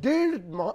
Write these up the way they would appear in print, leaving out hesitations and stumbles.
1.5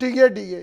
TADA,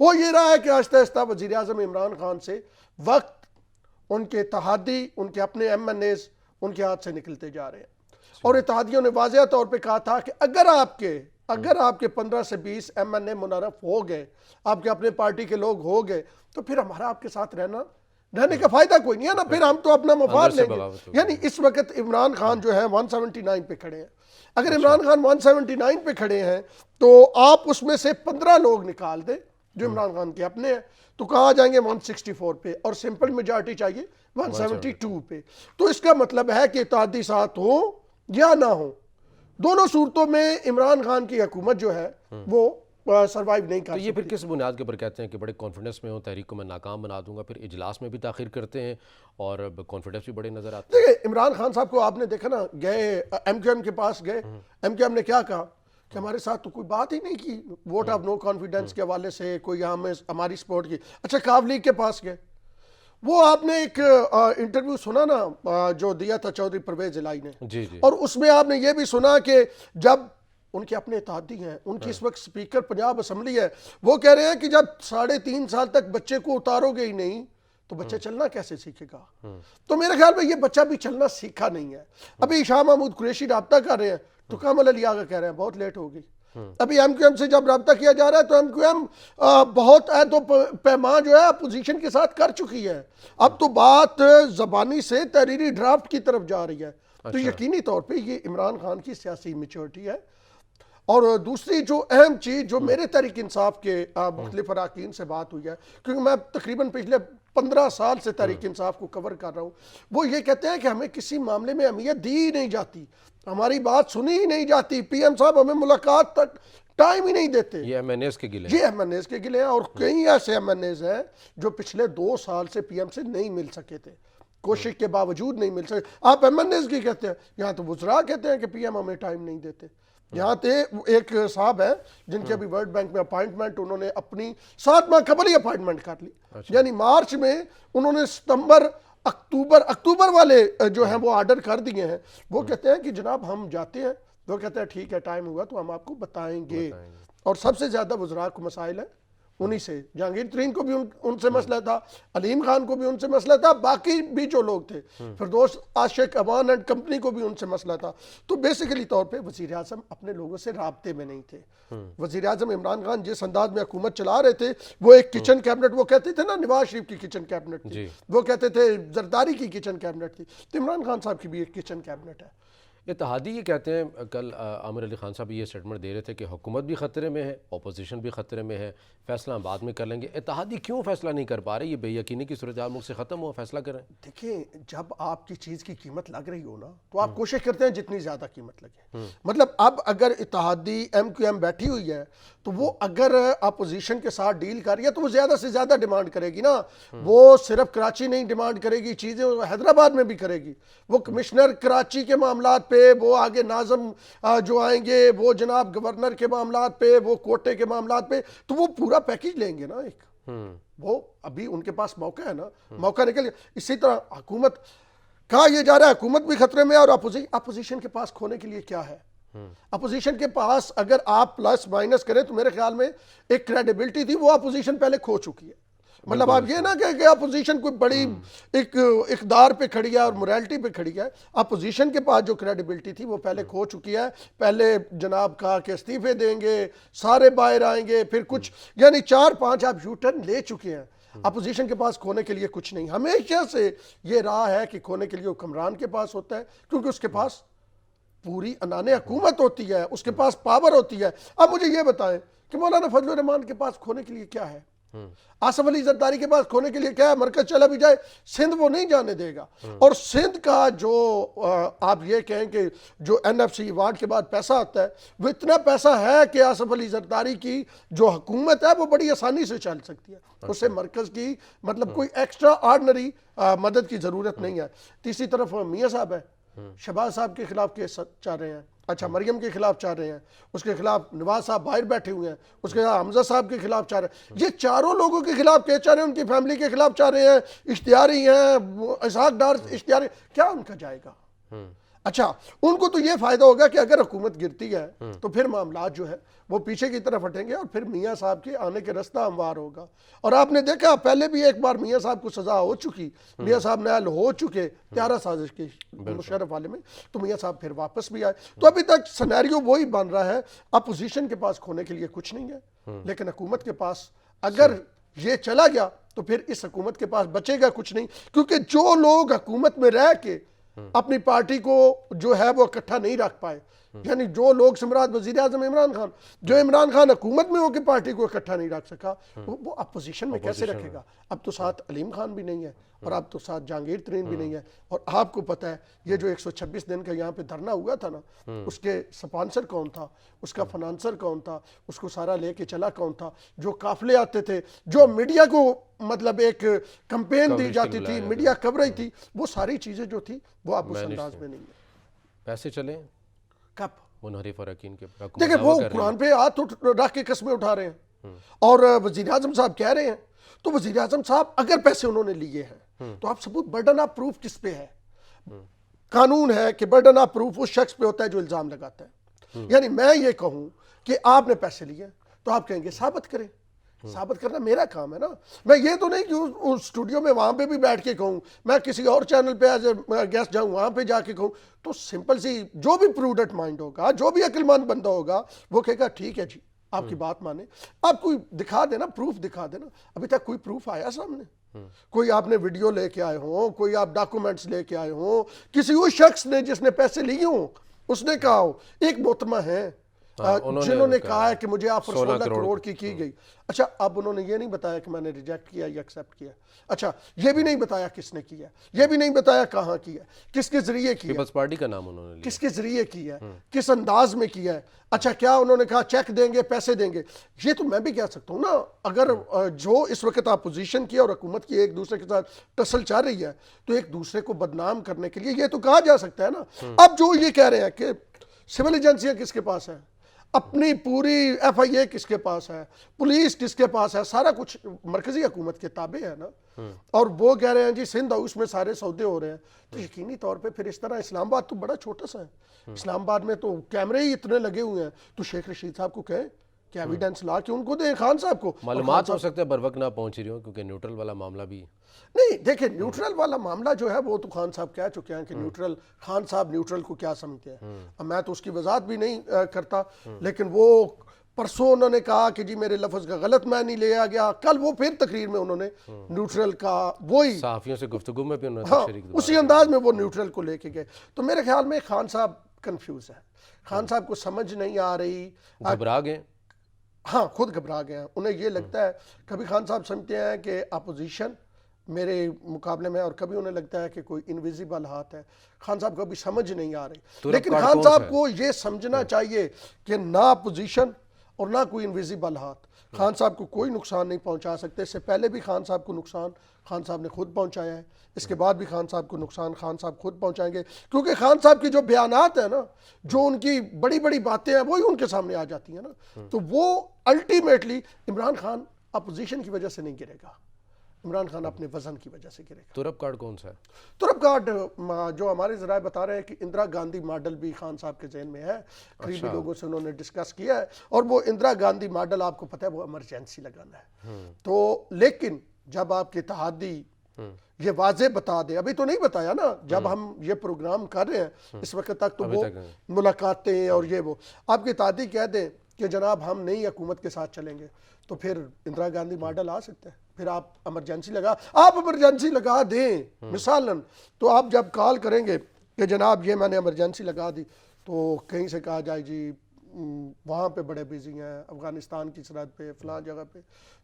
وہ یہ رہا ہے کہ آہستہ آہستہ وزیر اعظم عمران خان سے وقت، ان کے اتحادی، ان کے اپنے ایم این ایز ان کے ہاتھ سے نکلتے جا رہے ہیں، اور اتحادیوں نے واضح طور پہ کہا تھا کہ اگر آپ کے 15 سے 20 ایم این اے منعرف ہو گئے، آپ کے اپنے پارٹی کے لوگ ہو گئے، تو پھر ہمارا آپ کے ساتھ رہنے کا فائدہ کوئی نہیں ہے نا، پھر ہم تو اپنا مفاد لیں گے۔ یعنی اس وقت عمران خان جو ہے 179 پہ کھڑے ہیں۔ اگر عمران خان 179 پہ کھڑے ہیں تو آپ اس میں سے 15 لوگ نکال دیں جو عمران خان کے اپنے ہیں، تو کہاں جائیں گے 164 پہ، اور سمپل میجارٹی چاہیے 172 پہ۔ تو اس کا مطلب ہے کہ اتحادی ساتھ ہوں یا نہ ہوں، دونوں صورتوں میں عمران خان کی حکومت جو ہے وہ سروائیو نہیں کر تو سکتی۔ یہ پھر کس بنیاد کے اوپر کہتے ہیں کہ بڑے کانفیڈنس میں ہوں تحریک کو میں ناکام بنا دوں گا، پھر اجلاس میں بھی تاخیر کرتے ہیں اور کانفیڈنس بھی بڑے نظر آتے ہیں؟ دیکھیں عمران خان صاحب کو آپ نے دیکھا نا، گئے ایم کیو ایم کے پاس گئے، ایم کیو ایم نے کیا کہا کہ ہمارے ساتھ تو کوئی بات ہی نہیں کی ووٹ آف نو کانفیڈنس کے حوالے سے، کوئی ہماری سپورٹ کی۔ اچھا قاف لیگ کے پاس گئے، وہ آپ نے ایک انٹرویو سنا نا جو دیا تھا چودھری پرویز الہی نے، جی اور اس میں آپ نے یہ بھی سنا کہ جب ان کے اپنے اتحادی ہیں، ان کی اس وقت سپیکر پنجاب اسمبلی ہے، وہ کہہ رہے ہیں کہ جب 3.5 سال تک بچے کو اتارو گے ہی نہیں تو بچہ چلنا کیسے سیکھے گا؟ تو میرے خیال میں یہ بچہ بھی چلنا سیکھا نہیں ہے۔ ابھی شاہ محمود قریشی رابطہ کر رہے ہیں تو کامل علی آغا کہہ رہے ہیں بہت لیٹ ہوگی۔ ابھی ایم کیو ایم سے جب رابطہ کیا جا رہا ہے تو ایم کیو ایم بہت عہد و پیمان جو ہے اپوزیشن کے ساتھ کر چکی ہے، اب تو بات زبانی سے تحریری ڈرافٹ کی طرف جا رہی ہے۔ تو یقینی طور پہ یہ عمران خان کی سیاسی میچورٹی ہے۔ اور دوسری جو اہم چیز جو میرے تحریک انصاف کے مختلف اراکین سے بات ہوئی ہے، کیونکہ میں تقریباً پچھلے 15 سال سے تحریک انصاف کو کور کر رہا ہوں، وہ یہ کہتے ہیں کہ ہمیں کسی معاملے میں اہمیت دی ہی نہیں جاتی، ہماری بات سنی ہی نہیں جاتی، پی ایم صاحب ہمیں ملاقات تک ٹائم ہی نہیں دیتے۔ یہ ایم این ایز کے گلے ہیں؟ یہ ایم این ایز کے گلے ہیں، اور کئی ایسے ایم این ایز ہیں جو پچھلے 2 سال سے پی ایم سے نہیں مل سکے تھے، کوشش کے باوجود نہیں مل سکے۔ آپ ایم این ایز کی کہتے ہیں، یہاں تو وزراء کہتے ہیں کہ پی ایم ہمیں ٹائم نہیں دیتے۔ یہاں تے ایک صاحب ہیں جن کے ابھی ورلڈ بینک میں اپائنٹمنٹ، انہوں نے اپنی 7 ماہ قبل ہی اپائنٹمنٹ کر لی، یعنی مارچ میں انہوں نے ستمبر اکتوبر والے جو ہیں وہ آرڈر کر دیے ہیں۔ وہ کہتے ہیں کہ جناب ہم جاتے ہیں، وہ کہتے ہیں ٹھیک ہے ٹائم ہوا تو ہم آپ کو بتائیں گے۔ اور سب سے زیادہ وزراء کو مسائل ہیں انہی سے، جہانگیر ترین کو بھی ان سے مسئلہ تھا، علیم خان کو بھی ان سے مسئلہ تھا، باقی بھی جو لوگ تھے، فردوس عاشق امان اینڈ کمپنی کو بھی ان سے مسئلہ تھا۔ تو بیسیکلی طور پہ وزیر اعظم اپنے لوگوں سے رابطے میں نہیں تھے۔ وزیر اعظم عمران خان جس انداز میں حکومت چلا رہے تھے، وہ ایک کچن کیبنٹ، وہ کہتے تھے نا نواز شریف کی کچن کیبنٹ تھی، وہ کہتے تھے زرداری کی کچن کیبنٹ تھی، تو عمران خان صاحب کی بھی ایک کچن کیبنٹ ہے۔ اتحادی یہ کہتے ہیں، کل عامر علی خان صاحب یہ سٹیٹمنٹ دے رہے تھے کہ حکومت بھی خطرے میں ہے، اپوزیشن بھی خطرے میں ہے، فیصلہ بعد میں کر لیں گے۔ اتحادی کیوں فیصلہ نہیں کر پا رہے؟ یہ بے یقینی کی صورتحال ملک سے ختم ہو، فیصلہ کریں۔ دیکھیں جب آپ کی چیز کی قیمت لگ رہی ہو نا تو آپ کوشش کرتے ہیں جتنی زیادہ قیمت لگے۔ مطلب اب اگر اتحادی ایم کیو ایم بیٹھی ہوئی ہے تو وہ اگر اپوزیشن کے ساتھ ڈیل کر رہی ہے تو وہ زیادہ سے زیادہ ڈیمانڈ کرے گی نا۔ وہ صرف کراچی نہیں ڈیمانڈ کرے گی، چیزیں حیدرآباد میں بھی کرے گی۔ وہ کمشنر کراچی کے معاملات پہ، وہ آگے ناظم جو آئیں گے، وہ جناب گورنر کے معاملات پہ، وہ کوٹے کے معاملات پہ، تو وہ پورا پیکیج لیں گے نا ایک۔ وہ ابھی ان کے پاس موقع ہے نا، موقع نکل گیا۔ اسی طرح حکومت کہا یہ جا رہا ہے حکومت بھی خطرے میں ہے، اور اپوزیشن کے پاس کھونے کے لیے کیا ہے؟ اپوزیشن کے پاس اگر آپ پلس مائنس کریں تو میرے خیال میں ایک کریڈیبلٹی تھی، وہ اپوزیشن پہلے کھو چکی ہے۔ مطلب آپ یہ نہ کہ اپوزیشن کوئی بڑی ایک اقدار پہ کھڑی ہے اور موریلٹی پہ کھڑی ہے، اپوزیشن کے پاس جو کریڈیبلٹی تھی وہ پہلے کھو چکی ہے۔ پہلے جناب کہا کہ استعفے دیں گے، سارے باہر آئیں گے، پھر کچھ یعنی 4-5 آپ یو ٹرن لے چکے ہیں۔ اپوزیشن کے پاس کھونے کے لیے کچھ نہیں، ہمیشہ سے یہ رہا ہے کہ کھونے کے لیے حکمران کے پاس ہوتا ہے، کیونکہ اس کے پاس پوری انان حکومت ہوتی ہے، اس کے پاس پاور ہوتی ہے۔ اب مجھے یہ بتائیں کہ مولانا فضل الرحمان کے پاس کھونے کے لیے کیا ہے؟ آصف علی زرداری کے پاس کھونے کے لیے کیا ہے؟ مرکز چلا بھی جائے سندھ وہ نہیں جانے دے گا۔ اور سندھ کا جو آپ یہ کہیں کہ جو این ایف سی ایوارڈ کے بعد پیسہ آتا ہے، وہ اتنا پیسہ ہے کہ آصف علی زرداری کی جو حکومت ہے وہ بڑی آسانی سے چل سکتی ہے، اسے مرکز کی مطلب کوئی ایکسٹرا آرڈنری مدد کی ضرورت نہیں ہے۔ تیسری طرف میاں صاحب ہے، شہباز صاحب کے خلاف کیس چاہ رہے ہیں، اچھا مریم کے خلاف چاہ رہے ہیں، اس کے خلاف نواز صاحب باہر بیٹھے ہوئے ہیں، اس کے خلاف حمزہ صاحب کے خلاف چاہ رہے ہیں، یہ چاروں لوگوں کے خلاف کیس چاہ رہے ہیں، ان کی فیملی کے خلاف چاہ رہے ہیں، اشتہاری ہیں، اسحاق ڈار اشتہاری، کیا ان کا جائے گا؟ اچھا ان کو تو یہ فائدہ ہوگا کہ اگر حکومت گرتی ہے تو پھر معاملات جو ہے وہ پیچھے کی طرف ہٹیں گے اور پھر میاں صاحب کے آنے کے رستہ ہموار ہوگا. اور آپ نے دیکھا پہلے بھی ایک بار میاں صاحب کو سزا ہو چکی, میاں صاحب نائل ہو چکے تیارہ سازش کی مشرف والے میں, تو میاں صاحب پھر واپس بھی آئے. تو ابھی تک سینیریو وہی بن رہا ہے, اپوزیشن کے پاس کھونے کے لیے کچھ نہیں ہے, لیکن حکومت کے پاس اگر یہ چلا گیا تو پھر اس حکومت کے پاس بچے گا کچھ نہیں, کیونکہ جو لوگ حکومت میں رہ کے اپنی پارٹی کو جو ہے وہ اکٹھا نہیں رکھ پائے, یعنی جو لوگ سمراٹ وزیر اعظم عمران خان, جو عمران خان حکومت میں ہو کے پارٹی کو اکٹھا نہیں رکھ سکا, وہ اپوزیشن میں کیسے رکھے گا؟ اب تو ساتھ علیم خان بھی نہیں ہے اور اب تو ساتھ جہانگیر ترین بھی نہیں ہے. اور آپ کو پتہ ہے یہ جو 126 دن کا یہاں پہ دھرنا ہوا تھا نا, اس کے سپانسر کون تھا, اس کا فنانسر کون تھا, اس کو سارا لے کے چلا کون تھا, جو قافلے آتے تھے, جو میڈیا کو مطلب ایک کمپین دی جاتی تھی, میڈیا کوریج تھی, وہ ساری چیزیں جو تھی وہ اب اس انداز میں نہیں ہے. پیسے چلیں کب منحرف اراکین کے دیکھیں وہ قرآن پہ ہاتھ رکھ کے قسمیں اٹھا رہے ہیں اور وزیر اعظم صاحب کہہ رہے ہیں, تو وزیر اعظم صاحب اگر پیسے انہوں نے لیے ہیں تو آپ ثبوت, برڈن آف پروف کس پہ ہے؟ قانون ہے کہ برڈن آف پروف اس شخص پہ ہوتا ہے جو الزام لگاتا ہے. یعنی میں یہ کہوں کہ آپ نے پیسے لیے تو آپ کہیں گے ثابت کریں, ثابت کرنا میرا کام ہے نا. میں یہ تو نہیں کہ اس اسٹوڈیو میں وہاں پہ بھی بیٹھ کے کہوں, میں کسی اور چینل پہ ایز اے گیسٹ جاؤں وہاں پہ جا کے کہوں. تو سمپل سی جو بھی پروڈنٹ مائنڈ ہوگا, جو بھی عقل مند بندہ ہوگا, وہ کہے گا ٹھیک ہے جی آپ کی بات مانے, آپ کوئی دکھا دینا, پروف دکھا دینا. ابھی تک کوئی پروف آیا سامنے؟ کوئی آپ نے ویڈیو لے کے آئے ہوں, کوئی آپ ڈاکومنٹس لے کے آئے ہوں, کسی وہ شخص نے جس نے پیسے لیے ہوں اس نے کہا ہو, ایک محترمہ ہیں جنہوں نے کہا ہے کہ مجھے آفر 16 کروڑ کی گئی. اچھا اب انہوں نے یہ نہیں بتایا کہ میں نے ریجیکٹ کیا یا ایکسیپٹ کیا. اچھا یہ بھی نہیں بتایا کس نے کیا, یہ بھی نہیں بتایا کہاں کیا, کس کے ذریعے کیا, پیپلز پارٹی کا نام انہوں نے لیا, کس کے ذریعے کیا ہے, کس انداز میں کیا ہے. اچھا کیا انہوں نے کہا چیک دیں گے, پیسے دیں گے؟ یہ تو میں بھی کہہ سکتا ہوں نا, اگر جو اس وقت اپوزیشن کی اور حکومت کی ایک دوسرے کے ساتھ ٹسل چل رہی ہے تو ایک دوسرے کو بدنام کرنے کے لیے یہ تو کہا جا سکتا ہے نا. اب جو یہ کہہ رہے ہیں کہ سول ایجنسیاں کس کے پاس ہیں, اپنی پوری ایف آئی اے کس کے پاس ہے, پولیس کس کے پاس ہے, سارا کچھ مرکزی حکومت کے تابع ہے نا. اور وہ کہہ رہے ہیں جی سندھ ہاؤس میں سارے سودے ہو رہے ہیں, تو یقینی طور پہ پھر اس طرح اسلام آباد تو بڑا چھوٹا سا ہے, اسلام آباد میں تو کیمرے ہی اتنے لگے ہوئے ہیں, تو شیخ رشید صاحب کو کہیں کہ ایویڈنس لا کے ان کو دیں, خان صاحب کو. معلومات ہو سکتے ہیں بر وقت نہ پہنچ رہی ہوں کیونکہ نیوٹرل والا معاملہ بھی نہیں. دیکھیں نیوٹرل والا معاملہ جو ہے وہ تو خان صاحب کہہ چکے ہیں کہ نیوٹرل, خان صاحب نیوٹرل کو کیا سمجھتے ہیں, اب میں تو اس کی وضاحت بھی نہیں کرتا. لیکن وہ پرسوں انہوں نے کہا کہ جی میرے لفظ کا غلط معنی لیا گیا, کل وہ پھر تقریر میں انہوں نے نیوٹرل کا وہی صحافیوں سے گفتگو میں بھی انہوں نے شریک اسی انداز میں وہ نیوٹرل کو لے کے گئے. تو میرے خیال میں خان صاحب کنفیوز ہے, خان صاحب کو سمجھ نہیں آ رہی, گھبرا گئے, ہاں خود گھبرا گئے ہیں. انہیں یہ لگتا ہے کبھی خان صاحب سمجھتے ہیں کہ اپوزیشن میرے مقابلے میں, اور کبھی انہیں لگتا ہے کہ کوئی انویزیبل ہاتھ ہے. خان صاحب کو بھی سمجھ نہیں آ رہی, لیکن خان صاحب کو یہ سمجھنا چاہیے کہ نہ اپوزیشن اور نہ کوئی انویزیبل ہاتھ خان صاحب کو کوئی نقصان نہیں پہنچا سکتے. اس سے پہلے بھی خان صاحب کو نقصان خان صاحب نے خود پہنچایا ہے, اس کے بعد بھی خان صاحب کو نقصان خان صاحب خود پہنچائیں گے, کیونکہ خان صاحب کی جو بیانات ہیں نا, جو ان کی بڑی بڑی باتیں ہیں وہی ان کے سامنے آ جاتی ہیں نا. تو وہ الٹیمیٹلی عمران خان اپوزیشن کی وجہ سے نہیں گرے گا, عمران خان اپنے وزن کی وجہ سے گرے گا. ترپ کارڈ کون سا ہے؟ ترپ کارڈ جو ہمارے ذرائع بتا رہے ہیں کہ اندرا گاندھی ماڈل بھی خان صاحب کے ذہن میں ہے, قریبی لوگوں سے انہوں نے ڈسکس کیا ہے, اور وہ اندرا گاندھی ماڈل آپ کو پتہ ہے وہ ایمرجنسی لگانا ہے. تو لیکن جب آپ کے اتحادی یہ واضح بتا دے, ابھی تو نہیں بتایا نا, جب ہم یہ پروگرام کر رہے ہیں اس وقت تک تو وہ ملاقاتیں اور یہ وہ آپ کے اتحادی کہہ دیں کہ جناب ہم نئی حکومت کے ساتھ چلیں گے, تو پھر اندرا گاندھی ماڈل آ سکتا ہے. پھر آپ ایمرجنسی لگا دیں مثالاً, تو آپ جب کال کریں گے کہ جناب یہ میں نے ایمرجنسی لگا دی, تو کہیں سے کہا جائے جی وہاں پہ بڑے بیزی ہیں, افغانستان کی سرحد پہ فلاں جگہ پہ,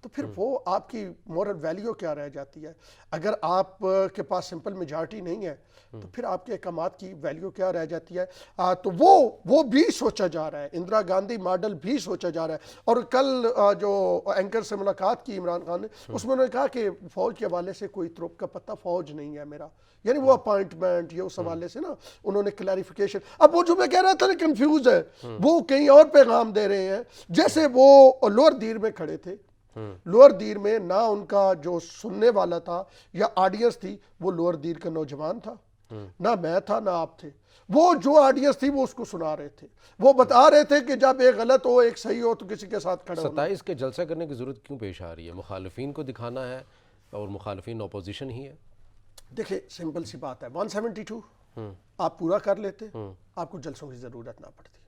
تو پھر وہ آپ کی مورل ویلیو کیا رہ جاتی ہے؟ اگر آپ کے پاس سمپل میجارٹی نہیں ہے تو پھر آپ کے احکامات کی ویلیو کیا رہ جاتی ہے؟ تو وہ بھی سوچا جا رہا ہے, اندرا گاندھی ماڈل بھی سوچا جا رہا ہے. اور کل جو اینکر سے ملاقات کی عمران خان نے, اس میں انہوں نے کہا کہ فوج کے حوالے سے کوئی ترپ کا پتہ فوج نہیں ہے میرا, یعنی وہ اپائنٹمنٹ یہ اس حوالے سے نا انہوں نے کلیریفیکیشن. اب وہ جو میں کہہ رہا تھا نا کنفیوز ہے, وہ کہیں اور پیغام دے رہے ہیں. جیسے وہ لوور دیر میں کھڑے تھے, لوور دیر میں نہ ان کا جو سننے والا تھا یا آڈینس تھی وہ لوور دیر کا نوجوان تھا, نہ میں تھا نہ آپ تھے. وہ جو آڈینس تھی وہ اس کو سنا رہے تھے, وہ بتا رہے تھے کہ جب ایک غلط ہو ایک صحیح ہو تو کسی کے ساتھ کھڑا ہونا. 27 کے جلسہ کرنے کی ضرورت کیوں پیش آ رہی ہے؟ مخالفین کو دکھانا ہے اور مخالفین اپوزیشن ہی ہے. دیکھیں سمپل سی بات ہے, 172 آپ پورا کر لیتے آپ کو جلسوں کی ضرورت نہ پڑتی.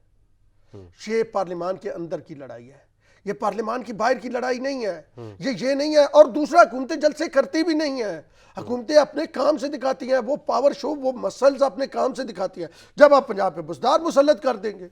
یہ پارلیمان کے اندر کی لڑائی ہے, یہ پارلیمان کی باہر کی لڑائی نہیں ہے. یہ نہیں ہے. اور دوسرا حکومتیں جلسے کرتی بھی نہیں ہیں, حکومتیں اپنے کام سے دکھاتی ہیں, وہ پاور شو وہ مسلز اپنے کام سے دکھاتی ہیں. جب آپ پنجاب پہ بزدار مسلط کر دیں گے,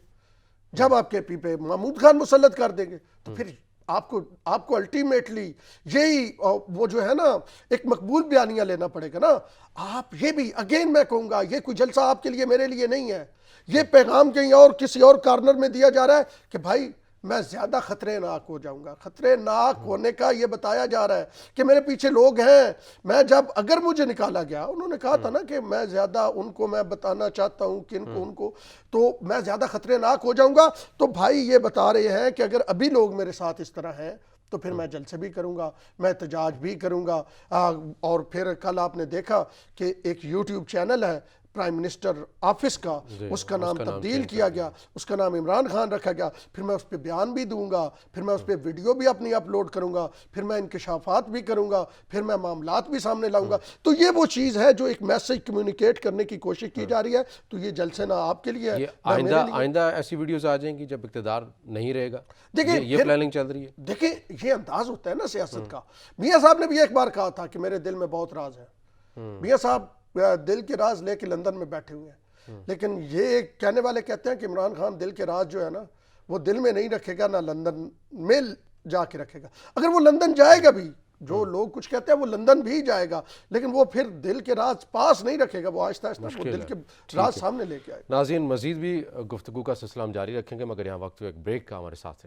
جب آپ کے پی پہ محمود خان مسلط کر دیں گے, تو پھر آپ کو الٹیمیٹلی یہی وہ جو ہے نا ایک مقبول بیانیہ لینا پڑے گا نا. آپ یہ بھی اگین میں کہوں گا, یہ کوئی جلسہ آپ کے لیے میرے لیے نہیں ہے. یہ پیغام کہیں اور کسی اور کارنر میں دیا جا رہا ہے کہ بھائی میں زیادہ خطرے ناک ہو جاؤں گا. خطرے ناک ہونے کا یہ بتایا جا رہا ہے کہ میرے پیچھے لوگ ہیں. میں جب اگر مجھے نکالا گیا, انہوں نے کہا تھا نا کہ میں زیادہ ان کو میں بتانا چاہتا ہوں کہ ان کو تو میں زیادہ خطرے ناک ہو جاؤں گا. تو بھائی یہ بتا رہے ہیں کہ اگر ابھی لوگ میرے ساتھ اس طرح ہیں تو پھر میں جلسے بھی کروں گا, میں احتجاج بھی کروں گا. اور پھر کل آپ نے دیکھا کہ ایک یوٹیوب چینل ہے پرائم منسٹر آفس کا, اس کا نام تبدیل کیا گیا, اس کا نام عمران خان رکھا گیا. پھر میں اس پہ بیان بھی دوں گا, پھر میں اس پہ ویڈیو بھی اپنی اپلوڈ کروں گا, پھر میں انکشافات بھی کروں گا, پھر میں معاملات بھی سامنے لاؤں گا. تو یہ وہ چیز ہے جو ایک میسج کمیونیکیٹ کرنے کی کوشش کی جا رہی ہے. تو یہ جلسے نہ آپ کے لیے ہے نہ میرے لیے. آئندہ ایسی ویڈیوز آ جائیں گی جب اقتدار نہیں رہے گا. دیکھیں یہ پلاننگ چل رہی ہے. دیکھیں یہ انداز ہوتا ہے نا سیاست کا. میاں صاحب نے بھی ایک بار کہا تھا کہ میرے دل میں بہت راز ہے. میاں صاحب دل کے راز لے کے لندن میں بیٹھے ہوئے ہیں, لیکن یہ کہنے والے کہتے ہیں کہ عمران خان دل کے راز جو ہے نا وہ دل میں نہیں رکھے گا, نہ لندن میں جا کے رکھے گا. اگر وہ لندن جائے گا بھی, جو لوگ کچھ کہتے ہیں وہ لندن بھی جائے گا, لیکن وہ پھر دل کے راز پاس نہیں رکھے گا. وہ آہستہ آہستہ وہ دل کے راز سامنے لے کے آئے گا. ناظرین مزید بھی گفتگو کا سلسلہ ہم جاری رکھیں گے, مگر یہاں وقت ایک بریک کا. ہمارے ساتھ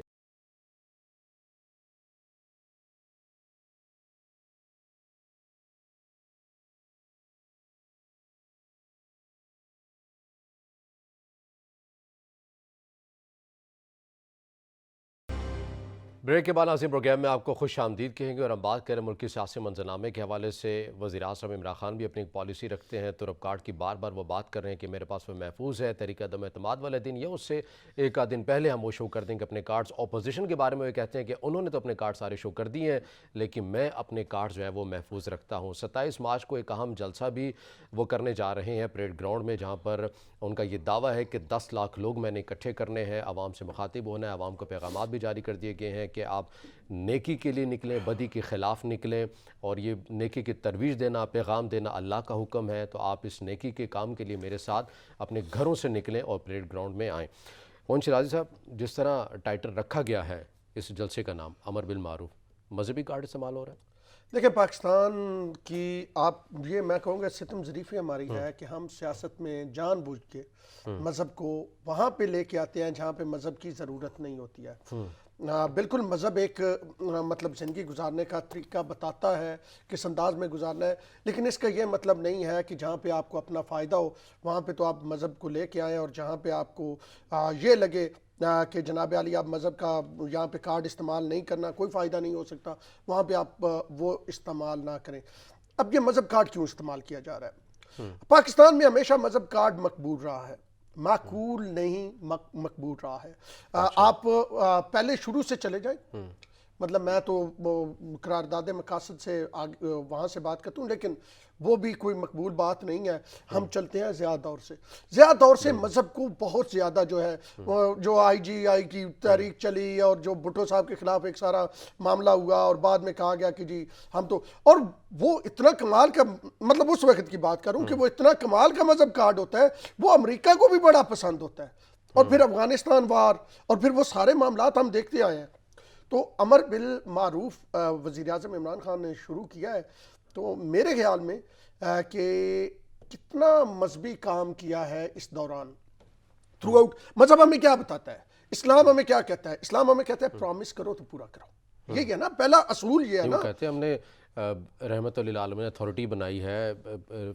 بریک کے بعد ناظرین پروگرام میں آپ کو خوش آمدید کہیں گے, اور ہم بات کریں ملکی سیاسی منظرنامے کے حوالے سے. وزیر اعظم عمران خان بھی اپنی ایک پالیسی رکھتے ہیں, ترپ کارڈ کی بار بار وہ بات کر رہے ہیں کہ میرے پاس وہ محفوظ ہے. تحریک عدم اعتماد والے دن یا اس سے ایک آدھ دن پہلے ہم وہ شو کر دیں گے اپنے کارڈز. اپوزیشن کے بارے میں وہ کہتے ہیں کہ انہوں نے تو اپنے کارڈ سارے شو کر دیے ہیں, لیکن میں اپنے کارڈ جو ہیں وہ محفوظ رکھتا ہوں. 27 مارچ کو ایک اہم جلسہ بھی وہ کرنے جا رہے ہیں پریڈ گراؤنڈ میں, جہاں پر ان کا یہ دعویٰ ہے کہ 10 لاکھ لوگ میں نے اکٹھے کرنے ہیں, عوام سے مخاطب ہونا ہے. عوام کو پیغامات بھی جاری کر دیے گئے ہیں کہ آپ نیکی کے لیے نکلیں, بدی کے خلاف نکلیں, اور یہ نیکی کی ترویج دینا, پیغام دینا اللہ کا حکم ہے. تو آپ اس نیکی کے کام کے لیے میرے ساتھ اپنے گھروں سے نکلیں اور پریڈ گراؤنڈ میں آئیں. مون شیرازی صاحب, جس طرح ٹائٹل رکھا گیا ہے اس جلسے کا نام امر بالمعروف, مذہبی کارڈ استعمال ہو رہا ہے؟ دیکھیں پاکستان کی آپ یہ میں کہوں گا ستم ظریفی ہماری ہے کہ ہم سیاست میں جان بوجھ کے مذہب کو وہاں پہ لے کے آتے ہیں جہاں پہ مذہب کی ضرورت نہیں ہوتی ہے. بالکل مذہب ایک مطلب زندگی گزارنے کا طریقہ بتاتا ہے, کس انداز میں گزارنا ہے, لیکن اس کا یہ مطلب نہیں ہے کہ جہاں پہ آپ کو اپنا فائدہ ہو وہاں پہ تو آپ مذہب کو لے کے آئیں, اور جہاں پہ آپ کو یہ لگے کہ جناب علی آپ مذہب کا یہاں پہ کارڈ استعمال نہیں کرنا, کوئی فائدہ نہیں ہو سکتا, وہاں پہ آپ وہ استعمال نہ کریں. اب یہ مذہب کارڈ کیوں استعمال کیا جا رہا ہے؟ پاکستان میں ہمیشہ مذہب کارڈ مقبول رہا ہے, معقول نہیں مقبول رہا ہے. آپ پہلے شروع سے چلے جائیں, مطلب میں تو قرارداد مقاصد سے وہاں سے بات کرتا ہوں, لیکن وہ بھی کوئی مقبول بات نہیں ہے. ہم چلتے ہیں زیادہ دور سے مذہب کو بہت زیادہ جو ہے, جو آئی جی آئی کی تحریک چلی اور جو بھٹو صاحب کے خلاف ایک سارا معاملہ ہوا, اور بعد میں کہا گیا کہ جی ہم تو, اور وہ اتنا کمال کا, مطلب اس وقت کی بات کروں کہ وہ اتنا کمال کا مذہب کارڈ ہوتا ہے, وہ امریکہ کو بھی بڑا پسند ہوتا ہے. اور پھر افغانستان وار, اور پھر وہ سارے معاملات ہم دیکھتے آئے ہیں. تو امر بالمعروف وزیر اعظم عمران خان نے شروع کیا ہے, تو میرے خیال میں کہ کتنا مذہبی کام کیا ہے اس دوران تھرو آؤٹ. مذہب ہمیں کیا بتاتا ہے, اسلام ہمیں کیا کہتا ہے؟ اسلام ہمیں کہتا ہے پرومس کرو تو پورا کرو. یہ ہے نا پہلا اصول, یہ ہے نا. کہتے ہیں ہم نے رحمت للعالمین نے اتھارٹی بنائی ہے,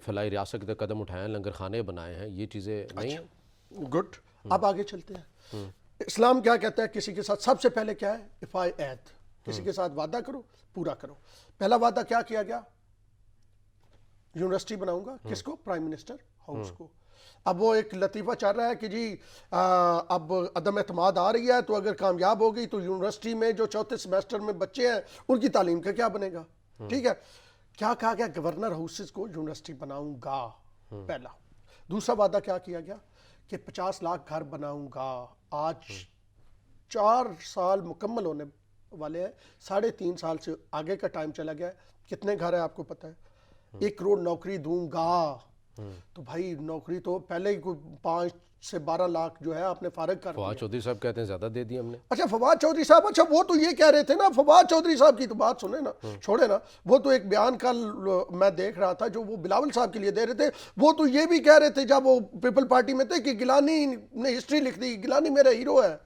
فلاحی ریاست کے قدم اٹھائے ہیں, لنگر خانے بنائے ہیں, یہ چیزیں نہیں ہیں. گڈ, اب آگے چلتے ہیں. اسلام کیا کہتا ہے کسی کے ساتھ؟ سب سے پہلے کیا ہے؟ افائے عہد, کسی کے ساتھ وعدہ کرو پورا کرو. پہلا وعدہ کیا کیا گیا؟ یونیورسٹی بناؤں گا, کس کو؟ پرائم منسٹر ہاؤس کو. اب وہ ایک لطیفہ چل رہا ہے کہ جی اب عدم اعتماد آ رہی ہے تو اگر کامیاب ہو گئی تو یونیورسٹی میں جو چوتھے سیمیسٹر میں بچے ہیں ان کی تعلیم کا کیا بنے گا. ٹھیک ہے, کیا کہا گیا, گورنر ہاؤسز کو یونیورسٹی بناؤں گا پہلا. دوسرا وعدہ کیا کیا گیا کہ 50 لاکھ گھر بناؤں گا. آج 4 سال مکمل ہونے والے ہیں, 3.5 سال سے آگے کا ٹائم چلا گیا ہے. کتنے گھر ہیں آپ کو پتہ ہے؟ 1 کروڑ نوکری دوں گا. تو بھائی نوکری تو پہلے ہی کوئی 5 سے 12 لاکھ جو ہے آپ نے فارغ کر دیا. فواد چودھری صاحب کہتے ہیں زیادہ دے دی ہم نے. اچھا فواد چودھری صاحب, اچھا وہ تو یہ کہہ رہے تھے نا, فواد چودھری صاحب کی تو بات سنیں نا, چھوڑے نا. وہ تو ایک بیان کل میں دیکھ رہا تھا جو وہ بلاول صاحب کے لیے دے رہے تھے. وہ تو یہ بھی کہہ رہے تھے جب وہ پیپل پارٹی میں تھے کہ گیلانی نے ہسٹری لکھ دی, گیلانی میرا ہیرو ہے.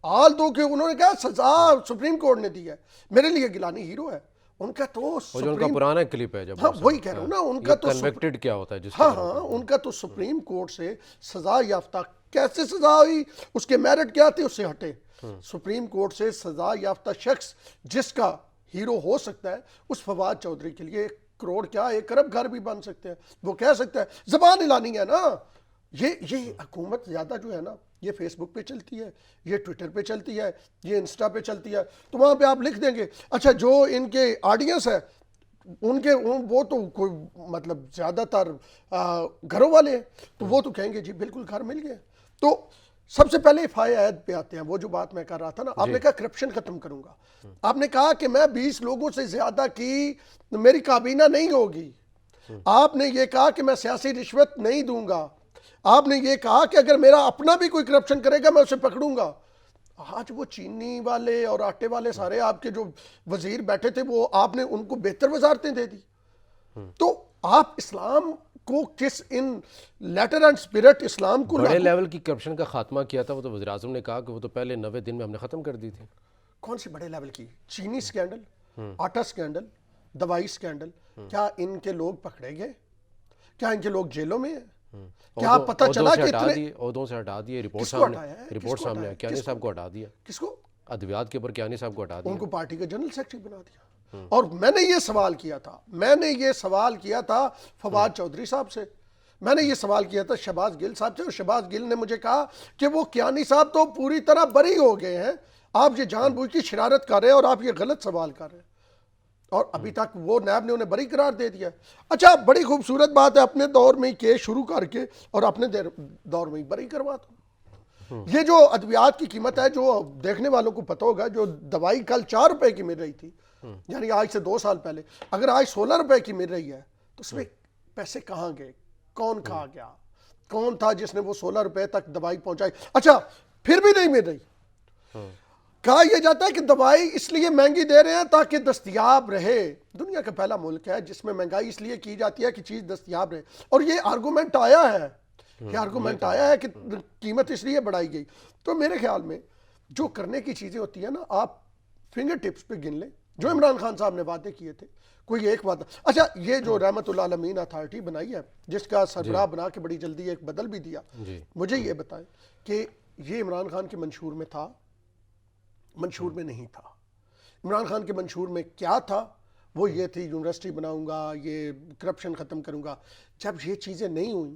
حال تو کہ انہوں نے کہا سزا سپریم کورٹ نے دی ہے, میرے لیے گیلانی ہیرو ہے. ان کا تو جو ان کا پرانا کلپ ہے, جب ہاں وہی کہہ رہا ہوں نا, ان کا تو کنوکٹڈ کیا ہوتا ہے جس ہاں ان کا تو سپریم کورٹ سے سزا یافتہ, کیسے سزا ہوئی, اس کے میرٹ کیا تھے, اس سے ہٹے. سپریم کورٹ سے سزا یافتہ شخص جس کا ہیرو ہو سکتا ہے, اس فواد چودھری کے لیے 1 کروڑ کیا 1 ارب گھر بھی بن سکتے ہیں. وہ کہہ سکتا ہے, زبان ہلانی ہے نا. یہ حکومت زیادہ جو ہے نا, یہ فیس بک پہ چلتی ہے, یہ ٹویٹر پہ چلتی ہے, یہ انسٹا پہ چلتی ہے, تو وہاں پہ آپ لکھ دیں گے. اچھا جو ان کے آڈینس ہے ان کے وہ تو کوئی مطلب زیادہ تر گھروں والے ہیں, تو وہ تو کہیں گے جی بالکل گھر مل گئے. تو سب سے پہلے فائع عہد پہ آتے ہیں. وہ جو بات میں کر رہا تھا نا, آپ نے کہا کرپشن ختم کروں گا, آپ نے کہا کہ میں 20 لوگوں سے زیادہ کی میری کابینہ نہیں ہوگی, آپ نے یہ کہا کہ میں سیاسی رشوت نہیں دوں گا, آپ نے یہ کہا کہ اگر میرا اپنا بھی کوئی کرپشن کرے گا میں اسے پکڑوں گا. آج وہ چینی والے اور آٹے والے سارے آپ کے جو وزیر بیٹھے تھے, وہ آپ نے ان کو بہتر وزارتیں دے دی. تو آپ اسلام کو کس ان لیٹر اینڈ اسپرٹ اسلام کو بڑے لیول کی کرپشن کا خاتمہ کیا تھا, وہ تو وزیر اعظم نے کہا کہ وہ تو پہلے 90 دن میں ہم نے ختم کر دی تھی. کون سی بڑے لیول کی؟ چینی سکینڈل, آٹا سکینڈل, دوائی سکینڈل. کیا ان کے لوگ پکڑے گئے؟ کیا ان کے لوگ جیلوں میں ہیں؟ کیا پتہ چلا کہ اتنے عہدوں سے ہٹا دیے؟ رپورٹ سامنے ہے, کیانی صاحب کو ہٹا دیا. کس کو؟ ادویات کے اوپر کیانی صاحب کو ہٹا دیا, ان کو پارٹی کا جنرل سیکرٹری بنا دیا. اور میں نے یہ سوال کیا تھا فواد چودھری صاحب سے, میں نے یہ سوال کیا تھا شہباز گل صاحب سے, اور شہباز گل نے مجھے کہا کہ وہ کیانی صاحب تو پوری طرح بری ہو گئے ہیں, آپ یہ جان بوجھ کی شرارت کر رہے ہیں اور آپ یہ غلط سوال کر رہے ہیں. اور ابھی تک وہ نیب نے انہیں بری قرار دے دیا. اچھا بڑی خوبصورت بات ہے, اپنے دور میں ہی کیس شروع کر کے اور اپنے دور میں ہی بری کروا دو. یہ جو ادویات کی قیمت ہے, جو دیکھنے والوں کو پتہ ہوگا, جو دوائی کل 4 روپے کی مل رہی تھی, یعنی آج سے 2 سال پہلے, اگر آج 16 روپے کی مل رہی ہے تو اس میں پیسے کہاں گئے, کون کھا گیا, کون تھا جس نے وہ 16 روپے تک دوائی پہنچائی. اچھا پھر بھی نہیں مل رہی. کہا یہ جاتا ہے کہ دوائی اس لیے مہنگی دے رہے ہیں تاکہ دستیاب رہے. دنیا کا پہلا ملک ہے جس میں مہنگائی اس لیے کی جاتی ہے کہ چیز دستیاب رہے. اور یہ آرگومنٹ آیا ہے کہ قیمت اس لیے بڑھائی گئی. تو میرے خیال میں جو کرنے کی چیزیں ہوتی ہیں نا, آپ فنگر ٹپس پہ گن لیں. جو عمران خان صاحب نے وعدے کیے تھے, کوئی ایک وعدہ. اچھا یہ جو رحمت اللہ عالمین اتھارٹی بنائی ہے, جس کا سربراہ بنا کے بڑی جلدی ایک بدل بھی دیا, مجھے یہ بتائیں کہ یہ عمران خان کے منشور میں تھا, منشور میں نہیں تھا. عمران خان کے منشور میں کیا تھا؟ وہ یہ تھی یونیورسٹی بناؤں گا, یہ کرپشن ختم کروں گا. جب یہ چیزیں نہیں ہوئیں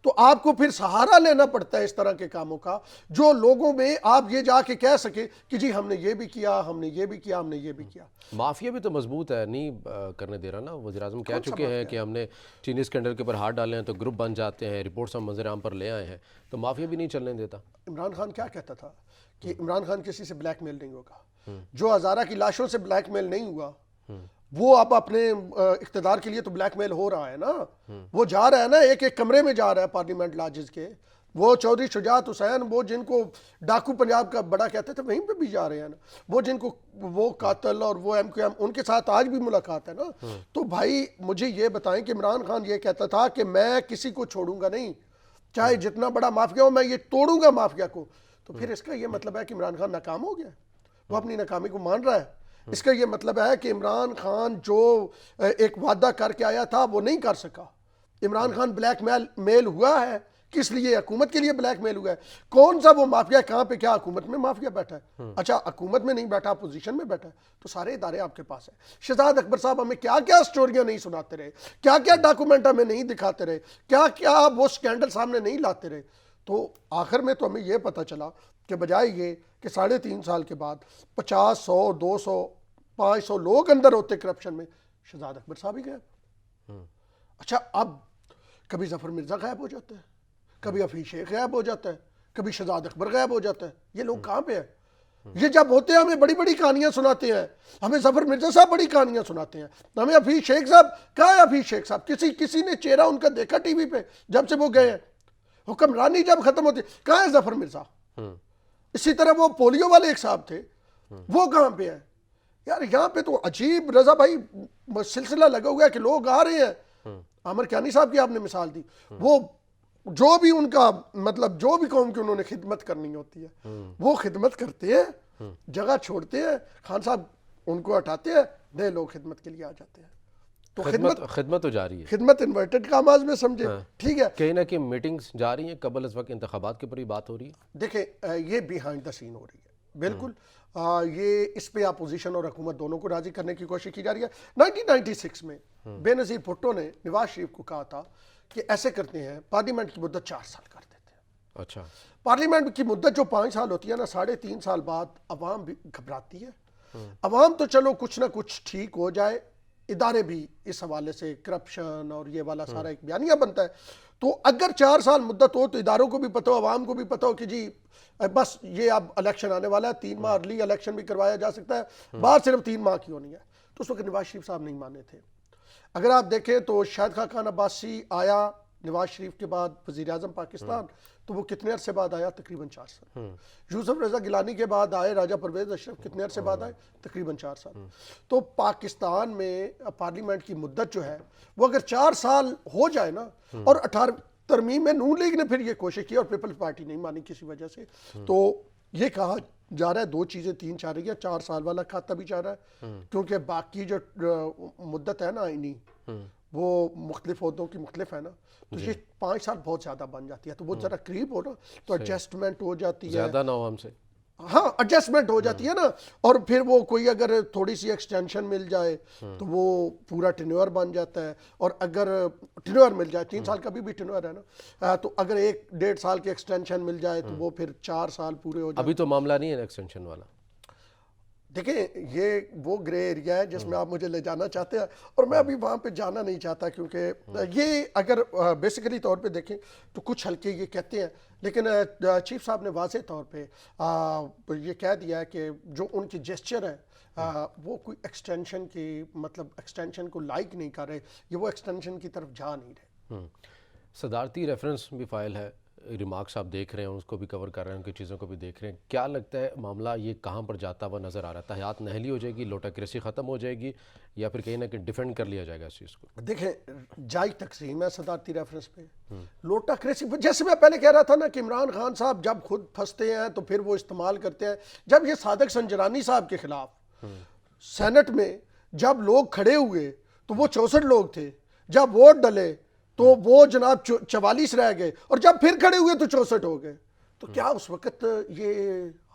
تو آپ کو پھر سہارا لینا پڑتا ہے اس طرح کے کاموں کا, جو لوگوں میں آپ یہ جا کے کہہ سکے کہ جی ہم نے یہ بھی کیا, ہم نے یہ بھی کیا, ہم نے یہ بھی کیا. مافیا بھی تو مضبوط ہے, نہیں کرنے دے رہا نا. وزیر اعظم کہہ چکے ہیں کہ ہم نے چینی اسکینڈل کے اوپر ہاتھ ڈالے ہیں تو گروپ بن جاتے ہیں, رپورٹس ہم منظر عام پر لے آئے ہیں, تو مافیا بھی نہیں چلنے دیتا. عمران خان کیا کہتا تھا کہ عمران خان کسی سے بلیک میل نہیں ہوگا. جو ہزارہ کی لاشوں سے بلیک میل نہیں ہوا, وہ اب اپنے اقتدار کے لیے تو بلیک میل ہو رہا ہے نا. وہ جا رہا ہے نا, ایک ایک کمرے میں جا رہا ہے پارلیمنٹ لاجز کے. وہ چودھری شجاعت حسین, وہ جن کو ڈاکو پنجاب کا بڑا کہتے تھے, وہیں پہ بھی جا رہے ہیں نا. وہ جن کو وہ قاتل اور وہ MQM, ان کے ساتھ آج بھی ملاقات ہے نا. تو بھائی مجھے یہ بتائیں کہ عمران خان یہ کہتا تھا کہ میں کسی کو چھوڑوں گا نہیں, چاہے جتنا بڑا مافیا ہو, میں یہ توڑوں گا مافیا کو. تو پھر اس کا یہ مطلب ہے کہ عمران خان ناکام ہو گیا, وہ اپنی ناکامی کو مان رہا ہے. اس کا یہ مطلب ہے کہ عمران خان جو ایک وعدہ کر کے آیا تھا وہ نہیں کر سکا. عمران خان بلیک میل ہوا ہے کس لیے حکومت کے لیے بلیک میل ہوا ہے؟ کون سا وہ مافیا ہے؟ کہاں پہ؟ کیا حکومت میں مافیا بیٹھا ہے؟ اچھا حکومت میں نہیں بیٹھا، اپوزیشن میں بیٹھا ہے، تو سارے ادارے آپ کے پاس ہیں۔ شہزاد اکبر صاحب ہمیں کیا کیا سٹوریاں نہیں سناتے رہے، کیا کیا ڈاکومنٹ ہمیں نہیں دکھاتے رہے، کیا کیا وہ سکینڈل سامنے نہیں لاتے رہے۔ تو آخر میں تو ہمیں یہ پتہ چلا کہ بجائے یہ کہ 3.5 سال کے بعد 50 100 200 500 لوگ اندر ہوتے کرپشن میں، شہزاد اکبر صاحب ہی گئے۔ اچھا اب کبھی ظفر مرزا غائب ہو جاتا ہے، کبھی حفیظ شیخ غائب ہو جاتا ہے، کبھی شہزاد اکبر غائب ہو جاتا ہے۔ یہ لوگ کہاں پہ ہیں؟ یہ جب ہوتے ہیں ہمیں بڑی بڑی کہانیاں سناتے ہیں، ہمیں ظفر مرزا صاحب بڑی کہانیاں سناتے ہیں، ہمیں حفیظ شیخ صاحب، کہاں ہے حفیظ شیخ صاحب؟ کسی نے چہرہ ان کا دیکھا ٹی وی پہ جب سے وہ گئے ہیں؟ حکمرانی جب ختم ہوتی، کہاں ہے ظفر مرزا؟ اسی طرح وہ پولیو والے ایک صاحب تھے، وہ کہاں پہ ہیں؟ یار یہاں پہ تو عجیب رضا بھائی سلسلہ لگا ہوا ہے کہ لوگ آ رہے ہیں۔ عامر کیانی صاحب کی آپ نے مثال دی، وہ جو بھی ان کا مطلب جو بھی قوم کی انہوں نے خدمت کرنی ہوتی ہے وہ خدمت کرتے ہیں، جگہ چھوڑتے ہیں، خان صاحب ان کو ہٹاتے ہیں، نئے لوگ خدمت کے لیے آ جاتے ہیں۔ تو خدمت تو جاری ہے، خدمت انورٹڈ کا آواز میں سمجھے، ٹھیک ہے۔ کہیں نہ کہیں میٹنگز جاری ہیں قبل اس وقت انتخابات کے اوپر ہی بات ہو رہی ہے۔ دیکھیں یہ بیہائنڈ دا سین ہو رہی ہے، بالکل یہ اس پہ اپوزیشن اور حکومت دونوں کو راضی کرنے کی کوشش کی جا رہی ہے۔ 1996 میں بے نظیر بھٹو نے نواز شریف کو کہا تھا کہ ایسے کرتے ہیں، پارلیمنٹ کی مدت 4 سال کر دیتے ہیں۔ اچھا، پارلیمنٹ کی مدت جو 5 سال ہوتی ہے نا، 3.5 سال بعد عوام بھی گھبراتی ہے۔ عوام تو چلو کچھ نہ کچھ ٹھیک ہو جائے، ادارے بھی اس حوالے سے کرپشن اور یہ والا سارا ایک بیانیہ بنتا ہے، تو اگر 4 سال مدت ہو تو اداروں کو بھی پتہ ہو، عوام کو بھی پتہ ہو کہ جی بس یہ اب الیکشن آنے والا ہے، 3 ماہ ارلی الیکشن بھی کروایا جا سکتا ہے، بات صرف 3 ماہ کی ہونی ہے۔ تو اس وقت نواز شریف صاحب نہیں مانے تھے۔ اگر آپ دیکھیں تو شاہد خاقان عباسی آیا نواز شریف کے بعد وزیر اعظم پاکستان، تو وہ کتنے عرصے بعد آیا؟ تقریباً 4 سال۔ یوسف رضا گیلانی کے بعد آئے راجہ پرویز اشرف، کتنے عرصے بعد آئے؟ تقریباً 4 سال۔ تو پاکستان میں پارلیمنٹ کی مدت جو ہے وہ اگر 4 سال ہو جائے نا، اور 18 ترمیم میں نون لیگ نے پھر یہ کوشش کی اور پیپلز پارٹی نہیں مانی کسی وجہ سے، تو یہ کہا جا رہا ہے 2 چیزیں 3 چاہ رہی ہے، 4 سال والا کھاتا بھی چاہ رہا ہے، کیونکہ باقی جو مدت ہے نا آئینی وہ مختلف عہدوں کی مختلف ہے نا، تو یہ 5 سال بہت زیادہ بن جاتی ہے، تو وہ ذرا قریب ہو نا تو ایڈجسٹمنٹ ہو جاتی ہے، زیادہ نہ ہو ہم سے، ہاں ایڈجسٹمنٹ ہو جاتی ہے نا، اور پھر وہ کوئی اگر تھوڑی سی ایکسٹینشن مل جائے تو وہ پورا ٹینیور بن جاتا ہے، اور اگر ٹینیور مل جائے 3 سال کا بھی ٹینیور ہے نا، تو اگر 1.5 سال کی ایکسٹینشن مل جائے تو وہ پھر 4 سال پورے ہو جائے۔ ابھی تو معاملہ نہیں ہے ایکسٹینشن والا۔ دیکھیں یہ وہ گرے ایریا ہے جس میں آپ مجھے لے جانا چاہتے ہیں، اور میں ابھی وہاں پہ جانا نہیں چاہتا، کیونکہ یہ اگر بیسیکلی طور پہ دیکھیں تو کچھ حلقے یہ کہتے ہیں، لیکن چیف صاحب نے واضح طور پہ یہ کہہ دیا ہے کہ جو ان کی جیسچر ہے وہ کوئی ایکسٹینشن کی مطلب ایکسٹینشن کو لائک نہیں کر رہے، یہ وہ ایکسٹینشن کی طرف جا نہیں رہے۔ صدارتی ریفرنس بھی فائل ہے، ریمارکس آپ دیکھ رہے ہیں، اس کو بھی کور کر رہے ہیں، ان کی چیزوں کو بھی دیکھ رہے ہیں، کیا لگتا ہے معاملہ یہ کہاں پر جاتا ہوا نظر آ رہا ہے؟ حیات نہلی ہو جائے گی، لوٹاکریسی ختم ہو جائے گی، یا پھر کہیں نہ کہیں ڈیفینڈ کر لیا جائے گا اس چیز کو؟ دیکھیں جائز تقسیم ہے صدارتی ریفرنس پہ، لوٹاکریسی جیسے میں پہلے کہہ رہا تھا نا کہ عمران خان صاحب جب خود پھنستے ہیں تو پھر وہ استعمال کرتے ہیں۔ جب یہ صادق سنجرانی صاحب کے خلاف سینٹ میں جب لوگ کھڑے ہوئے تو وہ 64 لوگ تھے، جب ووٹ ڈلے تو وہ جناب 44 رہ گئے، اور جب پھر کھڑے ہوئے تو 64 ہو گئے۔ تو کیا اس وقت یہ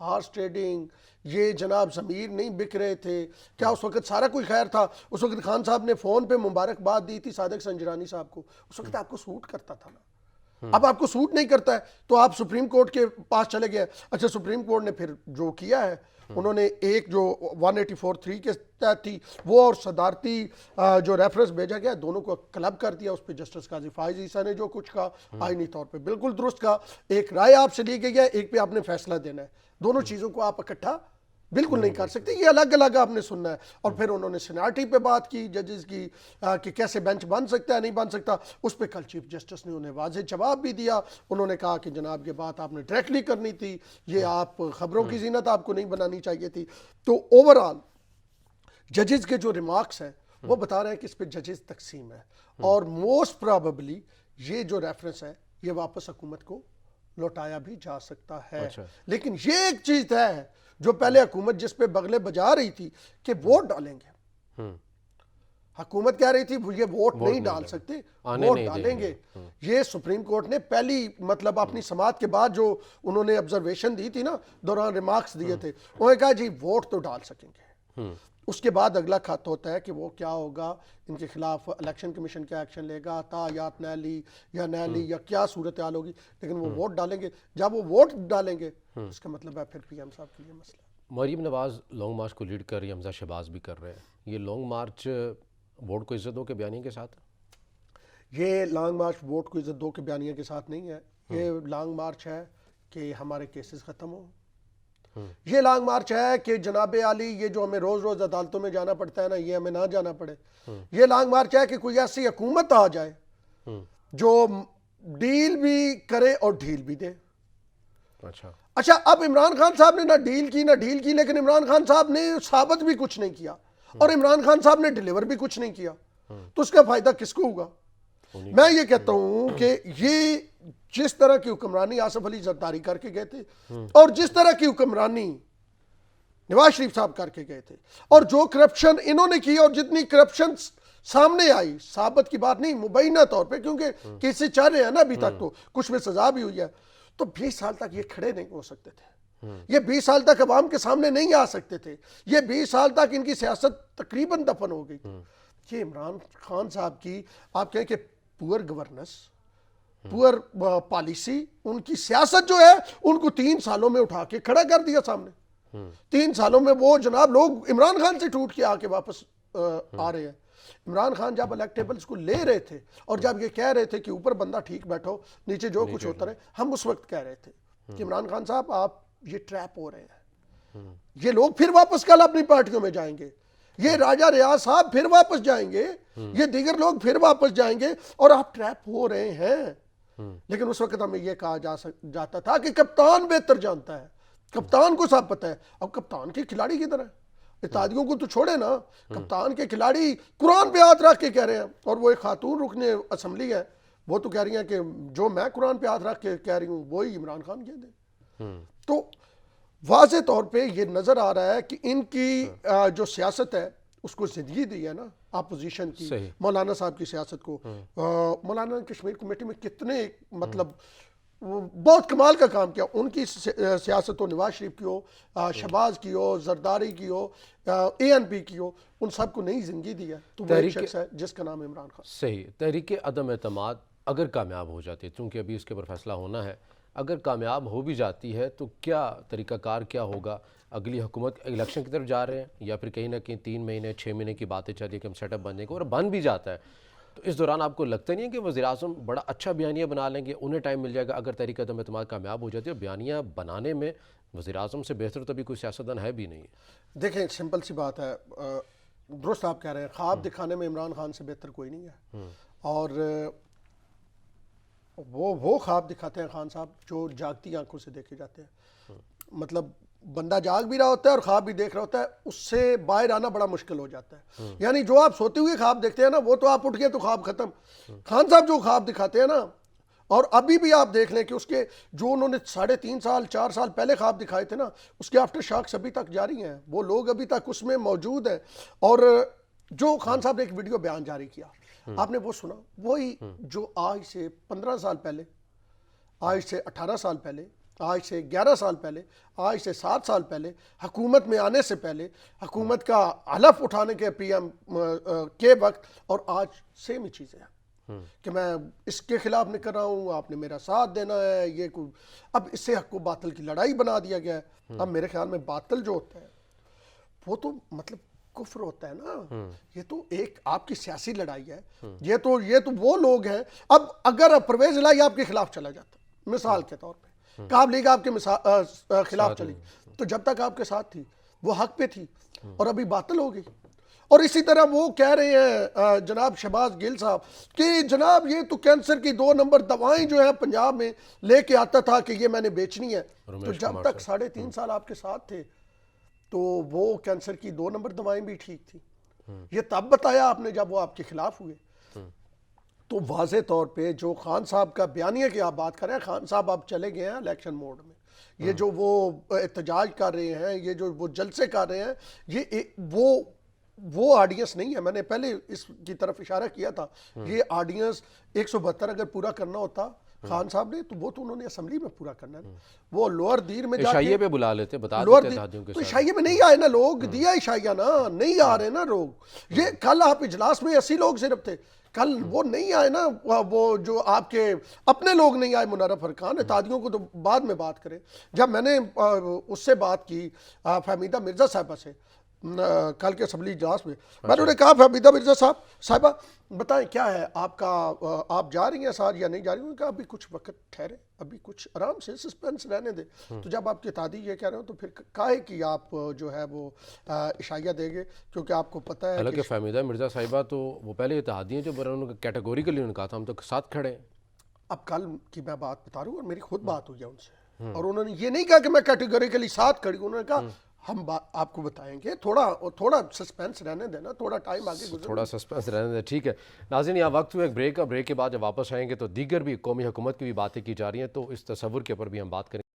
ہارس ٹریڈنگ، یہ جناب ضمیر نہیں بک رہے تھے؟ کیا اس وقت سارا کوئی خیر تھا؟ اس وقت خان صاحب نے فون پہ مبارکباد دی تھی صادق سنجرانی صاحب کو، اس وقت آپ کو سوٹ کرتا تھا نا۔ اب آپ کو سوٹ نہیں کرتا ہے تو آپ سپریم کورٹ کے پاس چلے گئے۔ اچھا سپریم کورٹ نے پھر جو کیا ہے، انہوں نے ایک جو 184(3) کے تحت تھی وہ اور صدارتی جو ریفرنس بھیجا گیا دونوں کو کلب کر دیا۔ اس پہ جسٹس قاضی فائز عیسیٰ نے جو کچھ کہا آئینی طور پہ بالکل درست کہا، ایک رائے آپ سے لی گئی ہے، ایک پہ آپ نے فیصلہ دینا ہے، دونوں چیزوں کو آپ اکٹھا بالکل نہیں کر سکتے، یہ الگ الگ آپ نے سننا ہے۔ اور پھر انہوں نے سینیارٹی پہ بات کی ججز کی کہ کیسے بینچ بن سکتا ہے نہیں بن سکتا، اس پہ کل چیف جسٹس نے انہیں واضح جواب بھی دیا۔ انہوں نے کہا کہ جناب یہ بات آپ نے ڈائریکٹلی کرنی تھی، یہ آپ خبروں کی زینت آپ کو نہیں بنانی چاہیے تھی۔ تو اوورآل ججز کے جو ریمارکس ہیں وہ بتا رہے ہیں کہ اس پہ ججز تقسیم ہے، اور موسٹ پرابیبلی یہ جو ریفرنس ہے یہ واپس حکومت کو لوٹایا بھی جا سکتا ہے۔ لیکن یہ ایک چیز ہے جو پہلے حکومت جس پہ بغلے بجا رہی تھی کہ ووٹ ڈالیں گے، حکومت کہہ رہی تھی یہ ووٹ نہیں ڈال سکتے، ووٹ ڈالیں گے. یہ سپریم کورٹ نے پہلی مطلب اپنی سماعت کے بعد جو انہوں نے آبزرویشن دی تھی نا، دوران ریمارکس دیے تھے، انہوں نے کہا جی ووٹ تو ڈال سکیں گے. اس کے بعد اگلا خط ہوتا ہے کہ وہ کیا ہوگا، ان کے خلاف الیکشن کمیشن کیا ایکشن لے گا، تایات نیلی یا کیا صورتحال ہوگی، لیکن وہ ووٹ ڈالیں گے. جب وہ ووٹ ڈالیں گے اس کا مطلب ہے پھر پی ایم صاحب کے لیے مسئلہ. مریم نواز لانگ مارچ کو لیڈ کر رہی ہے، حمزہ شہباز بھی کر رہے ہیں. یہ لانگ مارچ ووٹ کو عزت دو کے بیانیے کے ساتھ؟ یہ لانگ مارچ ووٹ کو عزت دو کے بیانیے کے ساتھ نہیں ہے. یہ لانگ مارچ ہے کہ ہمارے کیسز ختم ہوں. یہ لانگ مارچ ہے کہ جناب عالی یہ جو ہمیں روز روز عدالتوں میں جانا پڑتا ہے نا، یہ ہمیں نہ جانا پڑے. یہ لانگ مارچ ہے کہ کوئی ایسی حکومت آ جائے جو ڈیل بھی کرے اور ڈھیل بھی دے. اچھا اب عمران خان صاحب نے نہ ڈیل کی لیکن عمران خان صاحب نے ثابت بھی کچھ نہیں کیا اور عمران خان صاحب نے ڈیلیور بھی کچھ نہیں کیا، تو اس کا فائدہ کس کو ہوگا؟ میں یہ کہتا ہوں کہ یہ جس طرح کی حکمرانی آصف علی زرداری کر کے گئے تھے اور جس طرح کی حکمرانی نواز شریف صاحب کر کے گئے تھے اور جو کرپشن انہوں نے کی اور جتنی کرپشن سامنے آئی، ثابت کی بات نہیں مبینہ طور پہ، کیونکہ کیسے چل رہے ہیں نا ابھی تک، تو کچھ میں سزا بھی ہوئی ہے، تو 20 سال تک یہ کھڑے نہیں ہو سکتے تھے. یہ 20 سال تک عوام کے سامنے نہیں آ سکتے تھے. یہ 20 سال تک ان کی سیاست تقریباً دفن ہو گئی. یہ عمران خان صاحب کی آپ کہیں کہ پور گورننس، پور پالیسی، ان کی سیاست جو ہے ان کو 3 سالوں میں اٹھا کے کھڑا کر دیا سامنے. 3 سالوں میں وہ جناب لوگ عمران خان سے ٹوٹ کے آ کے واپس آ رہے ہیں. عمران خان جب الیکٹیبلز کو لے رہے تھے اور جب یہ کہہ رہے تھے کہ اوپر بندہ ٹھیک بیٹھو نیچے جو کچھ ہوتا رہے، ہم اس وقت کہہ رہے تھے کہ عمران خان صاحب آپ یہ ٹریپ ہو رہے ہیں. یہ لوگ پھر واپس کل اپنی پارٹیوں میں جائیں گے، یہ راجہ ریاض صاحب پھر واپس جائیں گے، یہ دیگر لوگ پھر واپس جائیں گے اور آپ ٹریپ ہو رہے ہیں. لیکن اس وقت ہمیں یہ کہا جاتا تھا کہ کپتان بہتر جانتا ہے، کپتان کو سب پتہ ہے. اب کپتان کے کھلاڑی کدھر ہیں؟ اتحادیوں کو تو چھوڑے نا، کپتان کے کھلاڑی قرآن پہ ہاتھ رکھ کے کہہ رہے ہیں، اور وہ ایک خاتون رکن اسمبلی ہے، وہ تو کہہ رہی ہیں کہ جو میں قرآن پہ ہاتھ رکھ کے کہہ رہی ہوں وہی عمران خان کہہ دیں. تو واضح طور پہ یہ نظر آ رہا ہے کہ ان کی جو سیاست ہے اس کو زندگی دی ہے نا اپوزیشن کی، مولانا صاحب کی سیاست کو. مولانا نے کشمیر کمیٹی میں کتنے مطلب بہت کمال کا کام کیا. ان کی سیاست ہو، نواز شریف کی ہو، شہباز کی ہو، زرداری کی ہو، اے این پی کی ہو، ان سب کو نئی زندگی دی ہے. تو وہ ایک شخص ہے جس کا نام عمران خان. صحیح. تحریک عدم اعتماد اگر کامیاب ہو جاتی ہے، چونکہ ابھی اس کے اوپر فیصلہ ہونا ہے، اگر کامیاب ہو بھی جاتی ہے تو کیا طریقہ کار کیا ہوگا؟ اگلی حکومت الیکشن کی طرف جا رہے ہیں یا پھر کہیں نہ کہیں 3 مہینے 6 مہینے کی باتیں چل رہی کہ ہم سیٹ اپ بننے کو، اور بن بھی جاتا ہے تو اس دوران آپ کو لگتا نہیں ہے کہ وزیر اعظم بڑا اچھا بیانیہ بنا لیں گے، انہیں ٹائم مل جائے گا؟ اگر تحریک عدم اعتماد کامیاب ہو جاتی ہے، بیانیہ بنانے میں وزیر اعظم سے بہتر تو ابھی کوئی سیاستدان ہے بھی نہیں. دیکھیں سمپل سی بات ہے، درست آپ کہہ رہے ہیں، خواب دکھانے میں عمران خان سے بہتر کوئی نہیں ہے. اور وہ خواب دکھاتے ہیں خان صاحب جو جاگتی آنکھوں سے دیکھے جاتے ہیں. مطلب بندہ جاگ بھی رہا ہوتا ہے اور خواب بھی دیکھ رہا ہوتا ہے، اس سے باہر آنا بڑا مشکل ہو جاتا ہے. یعنی جو آپ سوتے ہوئے خواب دیکھتے ہیں نا، وہ تو آپ اٹھ گئے تو خواب ختم. خان صاحب جو خواب دکھاتے ہیں نا، اور ابھی بھی آپ دیکھ لیں کہ اس کے جو انہوں نے 3.5 سال 4 سال پہلے خواب دکھائے تھے نا، اس کے آفٹر شاکس ابھی تک جاری ہیں. وہ لوگ ابھی تک اس میں موجود ہیں. اور جو خان صاحب نے ایک ویڈیو بیان جاری کیا، آپ نے وہ سنا، وہی جو آج سے 15 سال پہلے، آج سے 18 سال پہلے، آج سے 11 سال پہلے، آج سے 7 سال پہلے، حکومت میں آنے سے پہلے، حکومت کا حلف اٹھانے کے پی ایم کے وقت، اور آج سیم ہی چیزیں ہیں کہ میں اس کے خلاف نہیں کر رہا ہوں، آپ نے میرا ساتھ دینا ہے. یہ کوئی اب اس سے حق و باطل کی لڑائی بنا دیا گیا ہے. اب میرے خیال میں باطل جو ہوتا ہے وہ تو مطلب کفر ہوتا ہے نا. یہ تو ایک آپ کی سیاسی لڑائی ہے. یہ تو وہ لوگ ہیں. اب اگر پرویز الہی آپ کے خلاف چلا جاتا مثال کے طور پہ، کاب لیگ آپ کے خلاف چلی، تو جب تک آپ کے ساتھ تھی وہ حق پہ تھی، اور ابھی باطل ہو گئی. اور اسی طرح وہ کہہ رہے ہیں جناب شہباز گل صاحب کہ جناب یہ تو کینسر کی 2 نمبر دوائیں جو ہیں پنجاب میں لے کے آتا تھا کہ یہ میں نے بیچنی ہے. تو جب تک 3.5 سال آپ کے ساتھ تھے تو وہ کینسر کی 2 نمبر دوائیں بھی ٹھیک تھی. یہ تب بتایا آپ نے جب وہ آپ کے خلاف ہوئے. تو واضح طور پہ جو خان صاحب کا بیانیہ کی آپ بات کر رہے ہیں، خان صاحب آپ چلے گئے ہیں الیکشن موڈ میں. یہ جو وہ احتجاج کر رہے ہیں، یہ جو وہ جلسے کر رہے ہیں، یہ وہ وہ آڈینس نہیں ہے. میں نے پہلے اس کی طرف اشارہ کیا تھا. یہ آڈینس 172 اگر پورا کرنا ہوتا خان صاحب نے تو وہ تو انہوں نے اسمبلی میں پورا کرنا ہے. وہ لوور دیر میں جا کے عشائیے پہ بلا لیتے, بتا لوور دیتے دیر اتحادیوں کے تو ساتھ. عشائیے میں نہیں آئے نا لوگ, دیا عشائیہ نا, نہیں آ رہے نا لوگ. یہ کل آپ اجلاس میں 80 لوگ صرف تھے, کل وہ نہیں آئے نا, وہ جو آپ کے اپنے لوگ نہیں آئے. منرف ارکان اتحادیوں کو تو بعد میں بات کریں. جب میں نے اس سے بات کی فہمیدہ مرزا صاحبہ سے کل کے اسمبلی اجلاس میں نے انہیں کہا فہمیدہ مرزا صاحبہ بتائیں کیا ہے آپ کا, آپ جا رہی ہیں ساتھ یا نہیں جا رہی ہیں؟ کہا ابھی کچھ وقت ٹھہرے, ابھی کچھ آرام سے سسپینس رہنے دیں. تو جب آپ کے اتحادی یہ کہہ رہے ہو تو پھر کاہے کہ آپ جو ہے وہ عشائیہ دیں گے, کیونکہ آپ کو پتہ ہے حالانکہ فہمیدہ مرزا صاحبہ تو وہ پہلے اتحادی ہیں جو انہوں نے کیٹیگوریکلی انہوں نے کہا تھا ہم تو ساتھ کھڑے ہیں. اب کل کی میں بات بتا رہا ہوں اور میری خود بات ہوئی ہے ان سے, اور انہوں نے یہ نہیں کہا کہ میں کیٹیگوریکلی ساتھ کھڑی ہوں. انہوں نے کہا ہم آپ کو بتائیں گے, تھوڑا سسپینس رہنے دینا, تھوڑا ٹائم آگے گزر, تھوڑا سسپینس رہنے دیں. ٹھیک ہے ناظرین, یہاں وقت ہوا ایک بریک کا. بریک کے بعد جب واپس آئیں گے تو دیگر بھی قومی حکومت کی بھی باتیں کی جا رہی ہیں, تو اس تصور کے اوپر بھی ہم بات کریں گے.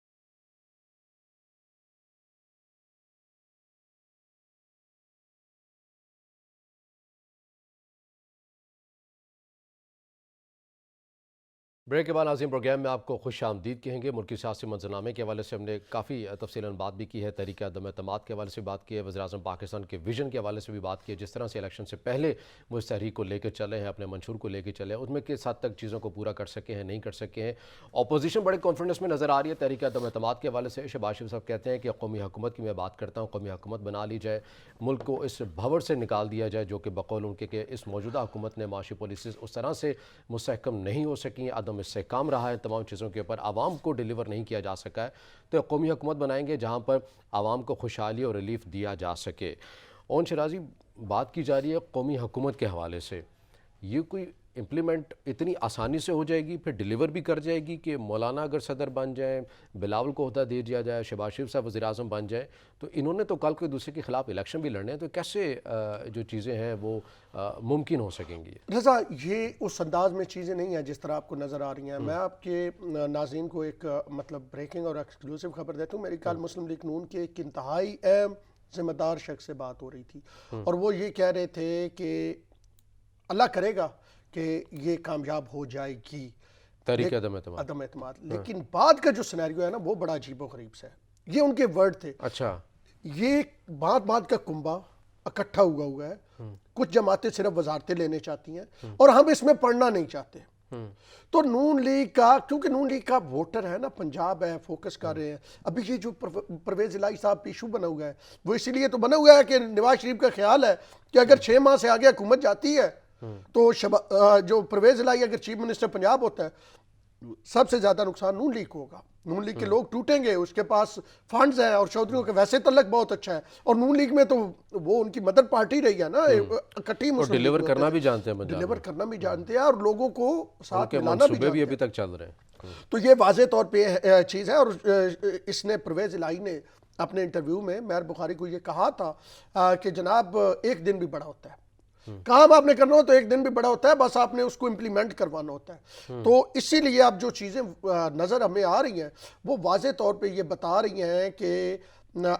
بریک کے بعد ناظرین پروگرام میں آپ کو خوش آمدید کہیں گے. ملکی سیاسی منظرنامے کے حوالے سے ہم نے کافی تفصیلاً بات بھی کی ہے, تحریک عدم اعتماد کے حوالے سے بات کی ہے, وزیراعظم پاکستان کے ویژن کے حوالے سے بھی بات کی ہے, جس طرح سے الیکشن سے پہلے وہ اس تحریک کو لے کے چلے ہیں, اپنے منشور کو لے کے چلے ہیں, اس میں کس حد تک چیزوں کو پورا کر سکے ہیں, نہیں کر سکے ہیں. اپوزیشن بڑے کانفیڈنس میں نظر آ رہی ہے تحریک عدم اعتماد کے حوالے سے. شہباز شریف صاحب کہتے ہیں کہ قومی حکومت کی میں بات کرتا ہوں, قومی حکومت بنا لی جائے, ملک کو اس بھور سے نکال دیا جائے جو کہ بقول ان کے کہ اس موجودہ حکومت نے معاشی پالیسیز اس طرح سے مستحکم نہیں ہو سکیں, عدم استحکام رہا ہے, تمام چیزوں کے اوپر عوام کو ڈیلیور نہیں کیا جا سکا ہے. تو قومی حکومت بنائیں گے جہاں پر عوام کو خوشحالی اور ریلیف دیا جا سکے. اون شرازی, بات کی جا رہی ہے قومی حکومت کے حوالے سے, یہ کوئی امپلیمنٹ اتنی آسانی سے ہو جائے گی, پھر ڈیلیور بھی کر جائے گی کہ مولانا اگر صدر بن جائیں, بلاول کو عہدہ دے دیا جائے, شہباز شریف صاحب وزیر اعظم بن جائیں, تو انہوں نے تو کل کوئی دوسرے کے خلاف الیکشن بھی لڑنے ہیں, تو کیسے جو چیزیں ہیں وہ ممکن ہو سکیں گی؟ رضا یہ اس انداز میں چیزیں نہیں ہیں جس طرح آپ کو نظر آ رہی ہیں. میں آپ کے ناظرین کو ایک مطلب بریکنگ اور ایکسکلوسیو خبر دیتا ہوں. میری کل مسلم لیگ نون کے ایک انتہائی اہم ذمہ دار شخص سے بات ہو رہی تھی, اور وہ یہ کہہ رہے تھے کہ اللہ کرے گا کہ یہ کامیاب ہو جائے گی تحریک عدم اعتماد, لیکن بعد کا جو سینیریو ہے نا وہ بڑا عجیب و غریب سے ہے. یہ ان کے ورڈ تھے. اچھا, یہ بات کا کنبہ اکٹھا ہوا ہے, کچھ جماعتیں صرف وزارتیں لینے چاہتی ہیں اور ہم اس میں پڑھنا نہیں چاہتے. تو نون لیگ کا, کیونکہ نون لیگ کا ووٹر ہے نا, پنجاب ہے, فوکس کر رہے ہیں. ابھی یہ جو پرویز الہی صاحب ایشو بنا ہوا ہے وہ اسی لیے تو بنا ہوا ہے کہ نواز شریف کا خیال ہے کہ اگر 6 ماہ سے آگے حکومت جاتی ہے تو جو پرویز الہی اگر چیف منسٹر پنجاب ہوتا ہے سب سے زیادہ نقصان نون لیگ کو ہوگا. نون لیگ کے لوگ ٹوٹیں گے, اس کے پاس فنڈز ہیں اور چودھریوں کا ویسے تعلق بہت اچھا ہے, اور نون لیگ میں تو وہ ان کی مدر پارٹی رہی ہے نا, اکٹھی مسلم ڈیلیور کرنا بھی جانتے ہیں, ڈیلیور کرنا بھی جانتے ہیں اور لوگوں کو ساتھ ملانا بھی منصوبے بھی جانتے ابھی تک چل رہے ہیں. تو یہ واضح طور پہ چیز ہے. اور اس نے پرویز الہی نے اپنے انٹرویو میں مہر بخاری کو یہ کہا تھا کہ جناب ایک دن بھی بڑا ہوتا ہے, کام آپ نے کرنا ہو تو ایک دن بھی بڑا ہوتا ہے, بس آپ نے اس کو امپلیمنٹ کروانا ہوتا ہے. تو اسی لیے اب جو چیزیں نظر ہمیں آ رہی ہیں وہ واضح طور پہ یہ بتا رہی ہیں کہ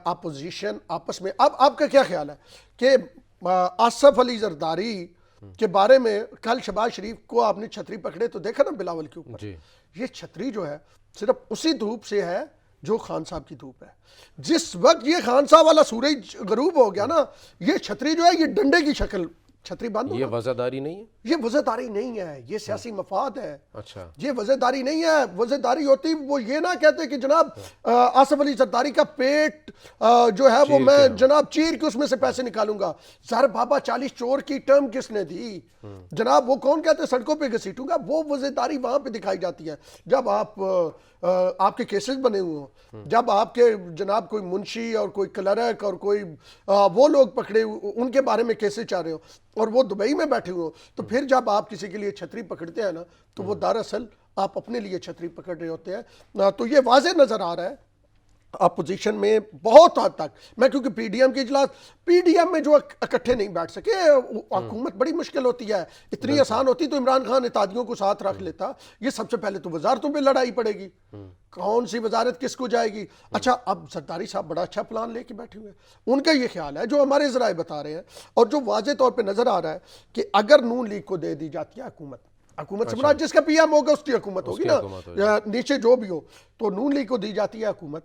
اپوزیشن آپس میں, اب آپ کا کیا خیال ہے کہ آصف علی زرداری کے بارے میں کل شہباز شریف کو آپ نے چھتری پکڑے تو دیکھا نا بلاول کے اوپر, یہ چھتری جو ہے صرف اسی دھوپ سے ہے جو خان صاحب کی دھوپ ہے. جس وقت یہ خان صاحب والا سورج غروب ہو گیا نا, یہ چھتری جو ہے یہ ڈنڈے کی شکل چھتری بند. یہ وزاداری نہیں ہے, یہ وزاداری نہیں ہے, یہ سیاسی مفاد ہے. اچھا, یہ وزاداری نہیں ہے. وزاداری ہوتی وہ یہ نہ کہتے کہ جناب آصف علی زرداری کا پیٹ جو ہے وہ میں جناب چیر کے اس میں سے پیسے نکالوں گا. زہر بابا 40 چور کی ٹرم کس نے دی جناب, وہ کون کہتے سڑکوں پہ گھسیٹوں گا. وہ وزاداری وہاں پہ دکھائی جاتی ہے جب آپ کے کیسز بنے ہوئے ہوں, جب آپ کے جناب کوئی منشی اور کوئی کلرک اور کوئی وہ لوگ پکڑے ان کے بارے میں کیسز چاہ رہے ہو اور وہ دبئی میں بیٹھے ہوئے ہو, تو پھر جب آپ کسی کے لیے چھتری پکڑتے ہیں نا تو وہ دراصل آپ اپنے لیے چھتری پکڑ رہے ہوتے ہیں. تو یہ واضح نظر آ رہا ہے اپوزیشن میں بہت حد تک میں کیونکہ پی ڈی ایم کے اجلاس پی ڈی ایم میں جو اکٹھے نہیں بیٹھ سکے حکومت بڑی مشکل ہوتی ہے اتنی آسان ہوتی تو عمران خان اتحادیوں کو ساتھ رکھ لیتا یہ سب سے پہلے تو وزارتوں پہ لڑائی پڑے گی کون سی وزارت کس کو جائے گی اچھا اب زرداری صاحب بڑا اچھا پلان لے کے بیٹھے ہوئے ہیں ان کا یہ خیال ہے جو ہمارے ذرائع بتا رہے ہیں اور جو واضح طور پہ نظر آ رہا ہے کہ اگر نون لیگ کو دے دی جاتی ہے حکومت سے مراد جس کا پی ایم ہوگا اس کی حکومت ہوگی نا نیچے جو بھی ہو تو نون لیگ کو دی جاتی ہے حکومت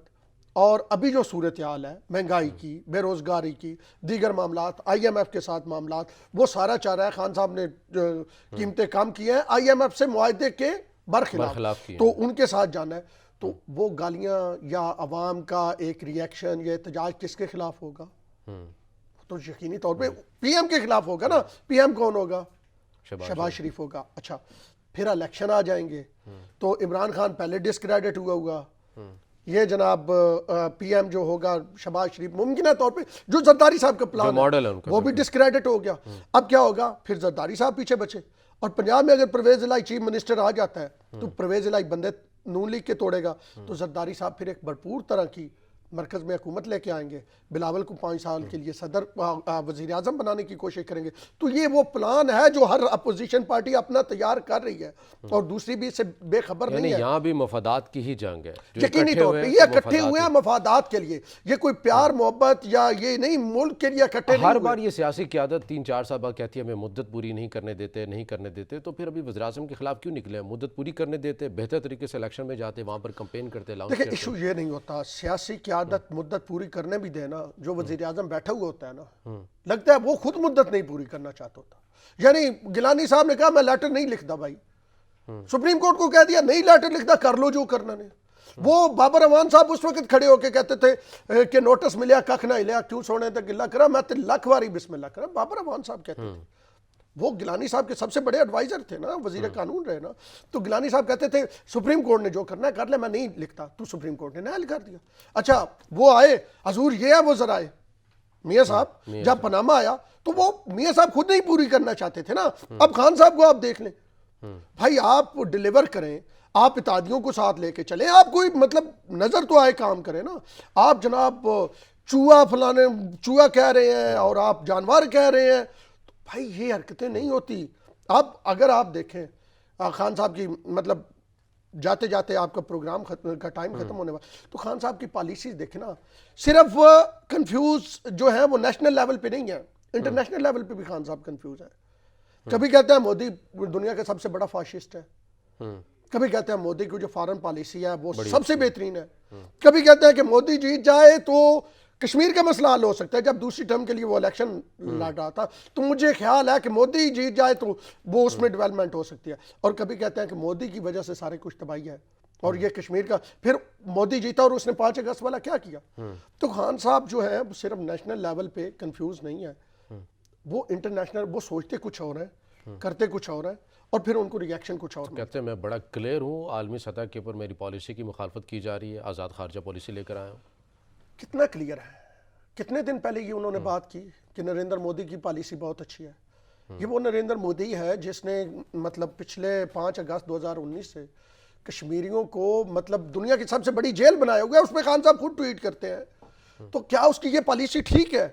اور ابھی جو صورتحال ہے مہنگائی کی بے روزگاری کی دیگر معاملات آئی ایم ایف کے ساتھ معاملات وہ سارا چاہ رہا ہے خان صاحب نے قیمتیں کم کی ہیں آئی ایم ایف سے معاہدے کے برخلاف تو ان کے ساتھ جانا ہے تو وہ گالیاں یا عوام کا ایک ری ایکشن یا احتجاج کس کے خلاف ہوگا تو یقینی طور پہ پی ایم کے خلاف ہوگا نا پی ایم کون ہوگا شہباز شریف ہوگا اچھا پھر الیکشن آ جائیں گے تو عمران خان پہلے ڈسکریڈٹ ہوا ہوگا یہ جناب پی ایم جو ہوگا شہباز شریف ممکنہ طور پہ جو زرداری صاحب کا پلان ہے وہ بھی ڈسکریڈٹ ہو گیا اب کیا ہوگا پھر زرداری صاحب پیچھے بچے اور پنجاب میں اگر پرویز الہی چیف منسٹر آ جاتا ہے تو پرویز الہی بندے نون لیگ کے توڑے گا تو زرداری صاحب پھر ایک بھرپور طرح کی مرکز میں حکومت لے کے آئیں گے بلاول کو 5 سال کے لیے صدر وزیر اعظم بنانے کی کوشش کریں گے تو یہ وہ پلان ہے جو ہر اپوزیشن پارٹی اپنا تیار کر رہی ہے اور دوسری بھی اس سے بے خبر نہیں ہے یہاں بھی مفادات کی ہی جنگ ہے یقینی طور پہ یہ اکٹھے ہوئے ہیں مفادات کے لیے یہ کوئی پیار محبت یا یہ نہیں ملک کے لیے اکٹھے نہیں ہر بار یہ سیاسی قیادت 3-4 سال بعد کہتی ہے ہمیں مدت پوری نہیں کرنے دیتے تو پھر ابھی وزیر اعظم کے خلاف کیوں نکلے مدت پوری کرنے دیتے بہتر طریقے سے الیکشن میں جاتے وہاں پر کمپین کرتے دیکھیں ایشو یہ نہیں ہوتا سیاسی قیادت مدت پوری کرنے بھی دینا جو وزیر اعظم بیٹھا ہوا ہوتا ہے نا لگتا ہے وہ خود مدت نہیں پوری کرنا چاہتا ہوتا یعنی گیلانی صاحب نے کہا میں لیٹر نہیں لکھتا بھائی سپریم کورٹ کو کہہ دیا نہیں لیٹر لکھتا کر لو جو کرنا نے وہ بابر امان صاحب اس وقت کھڑے ہو کے کہتے تھے کہ نوٹس ملیا ککھ نہ ہلیا کیوں سونے تک گلا کرا میں تے لکھ واری بسم اللہ کرا بابر امان صاحب کہتے تھے وہ گیلانی صاحب کے سب سے بڑے ایڈوائزر تھے نا وزیر قانون رہے نا تو گیلانی صاحب کہتے تھے سپریم کورٹ نے جو کرنا ہے کر لے میں نہیں لکھتا تو سپریم کورٹ نے نائل کر دیا اچھا وہ آئے حضور یہ ہے وہ ذرائع میاں صاحب جب پاناما آیا تو وہ میاں صاحب خود نہیں پوری کرنا چاہتے تھے نا اب خان صاحب کو آپ دیکھ لیں بھائی آپ ڈیلیور کریں آپ اتحادیوں کو ساتھ لے کے چلیں آپ کوئی مطلب نظر تو آئے کام کریں نا آپ جناب چوہا فلانے چوہا کہہ رہے ہیں اور آپ جانور کہہ رہے ہیں بھائی یہ حرکتیں نہیں ہوتی اب اگر آپ دیکھیں خان صاحب کی مطلب جاتے جاتے آپ کا پروگرام کا ٹائم ختم ہونے والا تو خان صاحب کی پالیسیز دیکھیں نا صرف کنفیوز جو ہے وہ نیشنل لیول پہ نہیں ہے انٹرنیشنل لیول پہ بھی خان صاحب کنفیوز ہے کبھی کہتے ہیں مودی دنیا کا سب سے بڑا فاشسٹ ہے کبھی کہتے ہیں مودی کی جو فارن پالیسی ہے وہ سب سے بہترین ہے کبھی کہتے ہیں کہ مودی جیت جائے تو کشمیر کا مسئلہ حل ہو سکتا ہے جب دوسری ٹرم کے لیے وہ الیکشن لڑ رہا تھا تو مجھے خیال ہے کہ مودی جیت جائے تو وہ اس میں ڈیولپمنٹ ہو سکتی ہے اور کبھی کہتے ہیں کہ مودی کی وجہ سے سارے کچھ تباہی ہے اور یہ کشمیر کا پھر مودی جیتا اور اس نے 5 اگست والا کیا کیا تو خان صاحب جو ہے صرف نیشنل لیول پہ کنفیوز نہیں ہے وہ انٹرنیشنل وہ سوچتے کچھ اور ہیں کرتے کچھ اور ہیں اور پھر ان کو ری ایکشن کچھ اور کہتے ہیں میں بڑا کلیئر ہوں عالمی سطح کے اوپر میری پالیسی کی مخالفت کی جا رہی ہے آزاد خارجہ پالیسی لے کر آیا ہوں کتنا کلیئر ہے کتنے دن پہلے یہ انہوں نے بات کی کہ نریندر مودی کی پالیسی بہت اچھی ہے یہ وہ نریندر مودی ہے جس نے مطلب پچھلے 5 اگست 2019 سے کشمیریوں کو مطلب دنیا کی سب سے بڑی جیل بنایا ہوا ہے اس پہ خان صاحب خود ٹویٹ کرتے ہیں تو کیا اس کی یہ پالیسی ٹھیک ہے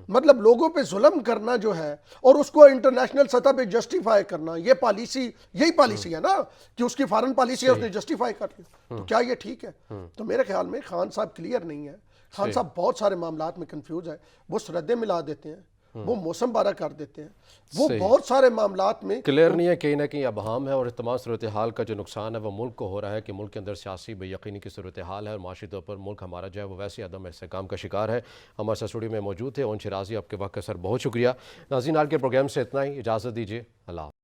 مطلب لوگوں پہ ظلم کرنا جو ہے اور اس کو انٹرنیشنل سطح پہ جسٹیفائی کرنا یہ پالیسی یہی پالیسی ہے نا کہ اس کی فارن پالیسی ہے اس نے جسٹیفائی کر لی تو کیا یہ ٹھیک ہے تو میرے خیال میں خان صاحب کلیئر نہیں ہے خان صاحب بہت سارے معاملات میں کنفیوز ہے وہ سردیں ملا دیتے ہیں وہ موسم بارہ کر دیتے ہیں وہ بہت سارے معاملات میں کلیئر نہیں ہے کہیں نہ کہیں ابہام ہے اور تمام صورتحال کا جو نقصان ہے وہ ملک کو ہو رہا ہے کہ ملک کے اندر سیاسی بے یقینی کی صورتحال ہے اور معاشی طور پر ملک ہمارا جو ہے وہ ویسے عدم استحکام کا شکار ہے ہمارے ساتھ اسٹوڈیو میں موجود تھے اون شرازی آپ کے وقت کا سر بہت شکریہ ناظرین آج کے پروگرام سے اتنا ہی اجازت دیجیے اللہ